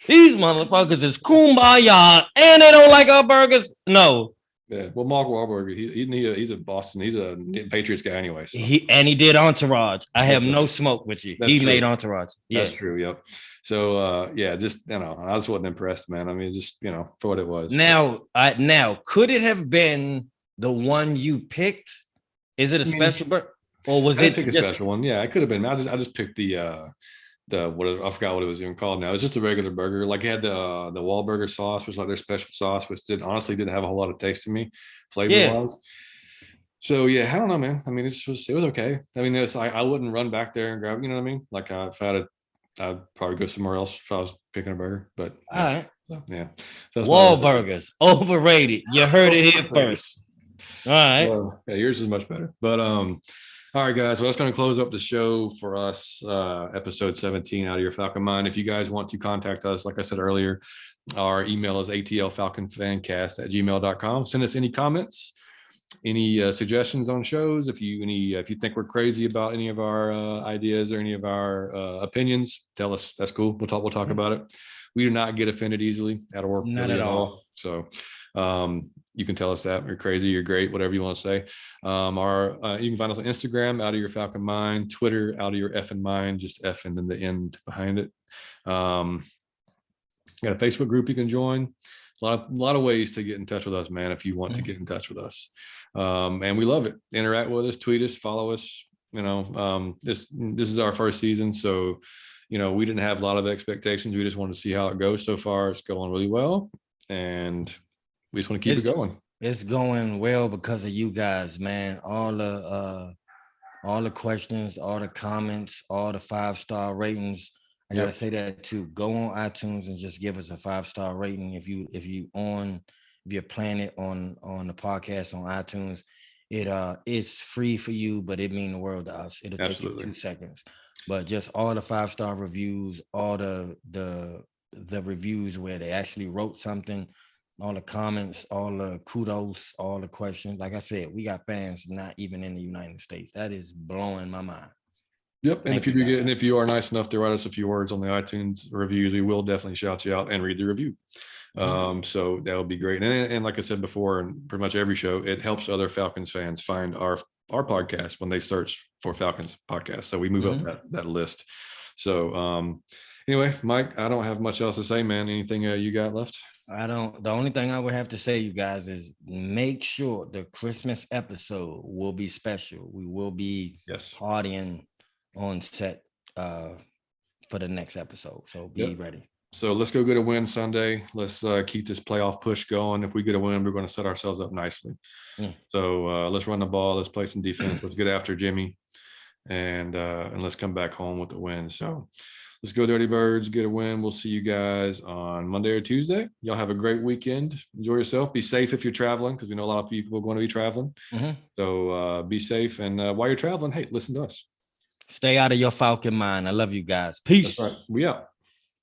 B: These motherfuckers is kumbaya and they don't like our burgers. No.
A: Yeah. Well, Mark Wahlberg, he's a Boston. He's a Patriots guy anyway. So.
B: He did Entourage. I have no smoke with you. He made Entourage. Yeah.
A: That's true. Yep. So yeah, just, you know, I just wasn't impressed, man. I mean, just, you know, for what it was.
B: Now could it have been the one you picked? Is it a special burger? Or was it
A: a special one? Yeah, it could have been. I just picked the I forgot what it was even called now. It's just a regular burger. Like, it had the Wahlburger sauce, which was like their special sauce, which honestly didn't have a whole lot of taste to me, flavor wise. So yeah, I don't know, man. I mean, it was okay. I mean, I wouldn't run back there and grab, you know what I mean? Like, if I'd probably go somewhere else if I was picking a burger. But
B: all right.
A: So, yeah. So
B: Wahlburgers, overrated. You heard it here first. All right.
A: Well, yeah, yours is much better. But all right, guys. So that's going to close up the show for us, episode 17 out of your Falcon Mind. If you guys want to contact us, like I said earlier, our email is atlfalconfancast@gmail.com. Send us any comments, Any suggestions on shows? If you think we're crazy about any of our ideas or any of our opinions, tell us. That's cool. We'll talk about it. We do not get offended easily at work,
B: Not
A: really
B: at all.
A: So you can tell us that you're crazy, you're great, whatever you want to say. You can find us on Instagram, Out of Your Falcon Mind, Twitter, Out of Your effing mind, just F and then the end behind it. Got a Facebook group you can join. A lot of ways to get in touch with us, man, if you want to get in touch with us. And we love it. Interact with us, tweet us, follow us. This is our first season, so we didn't have a lot of expectations. We just wanted to see how it goes. So far, it's going really well, and we just want to keep it going.
B: It's going well because of you guys, man. All the questions, all the comments, all the 5-star ratings. I gotta say that too. Go on iTunes and just give us a 5-star rating. If you're playing it on the podcast on iTunes, it's free for you, but it means the world to us. It'll take you 2 seconds. But just all the 5-star reviews, all the reviews where they actually wrote something, all the comments, all the kudos, all the questions. Like I said, we got fans not even in the United States. That is blowing my mind.
A: Yep. And if you are nice enough to write us a few words on the iTunes reviews, we will definitely shout you out and read the review. So that would be great. And like I said before, and pretty much every show, it helps other Falcons fans find our podcast when they search for Falcons podcast. So we move up that list. So anyway, Mike, I don't have much else to say, man. Anything you got left?
B: I don't. The only thing I would have to say, you guys, is make sure the Christmas episode will be special. We will be partying on set for the next episode. So be ready.
A: So let's go get a win Sunday. Let's keep this playoff push going. If we get a win, we're going to set ourselves up nicely. So let's run the ball. Let's play some defense. Let's get after Jimmy, and let's come back home with the win. So let's go Dirty Birds, get a win. We'll see you guys on Monday or Tuesday. Y'all have a great weekend. Enjoy yourself. Be safe if you're traveling, because we know a lot of people are going to be traveling. So be safe. And while you're traveling, hey, listen to us.
B: Stay out of your Falcon mind. I love you guys. Peace.
A: That's right. We out.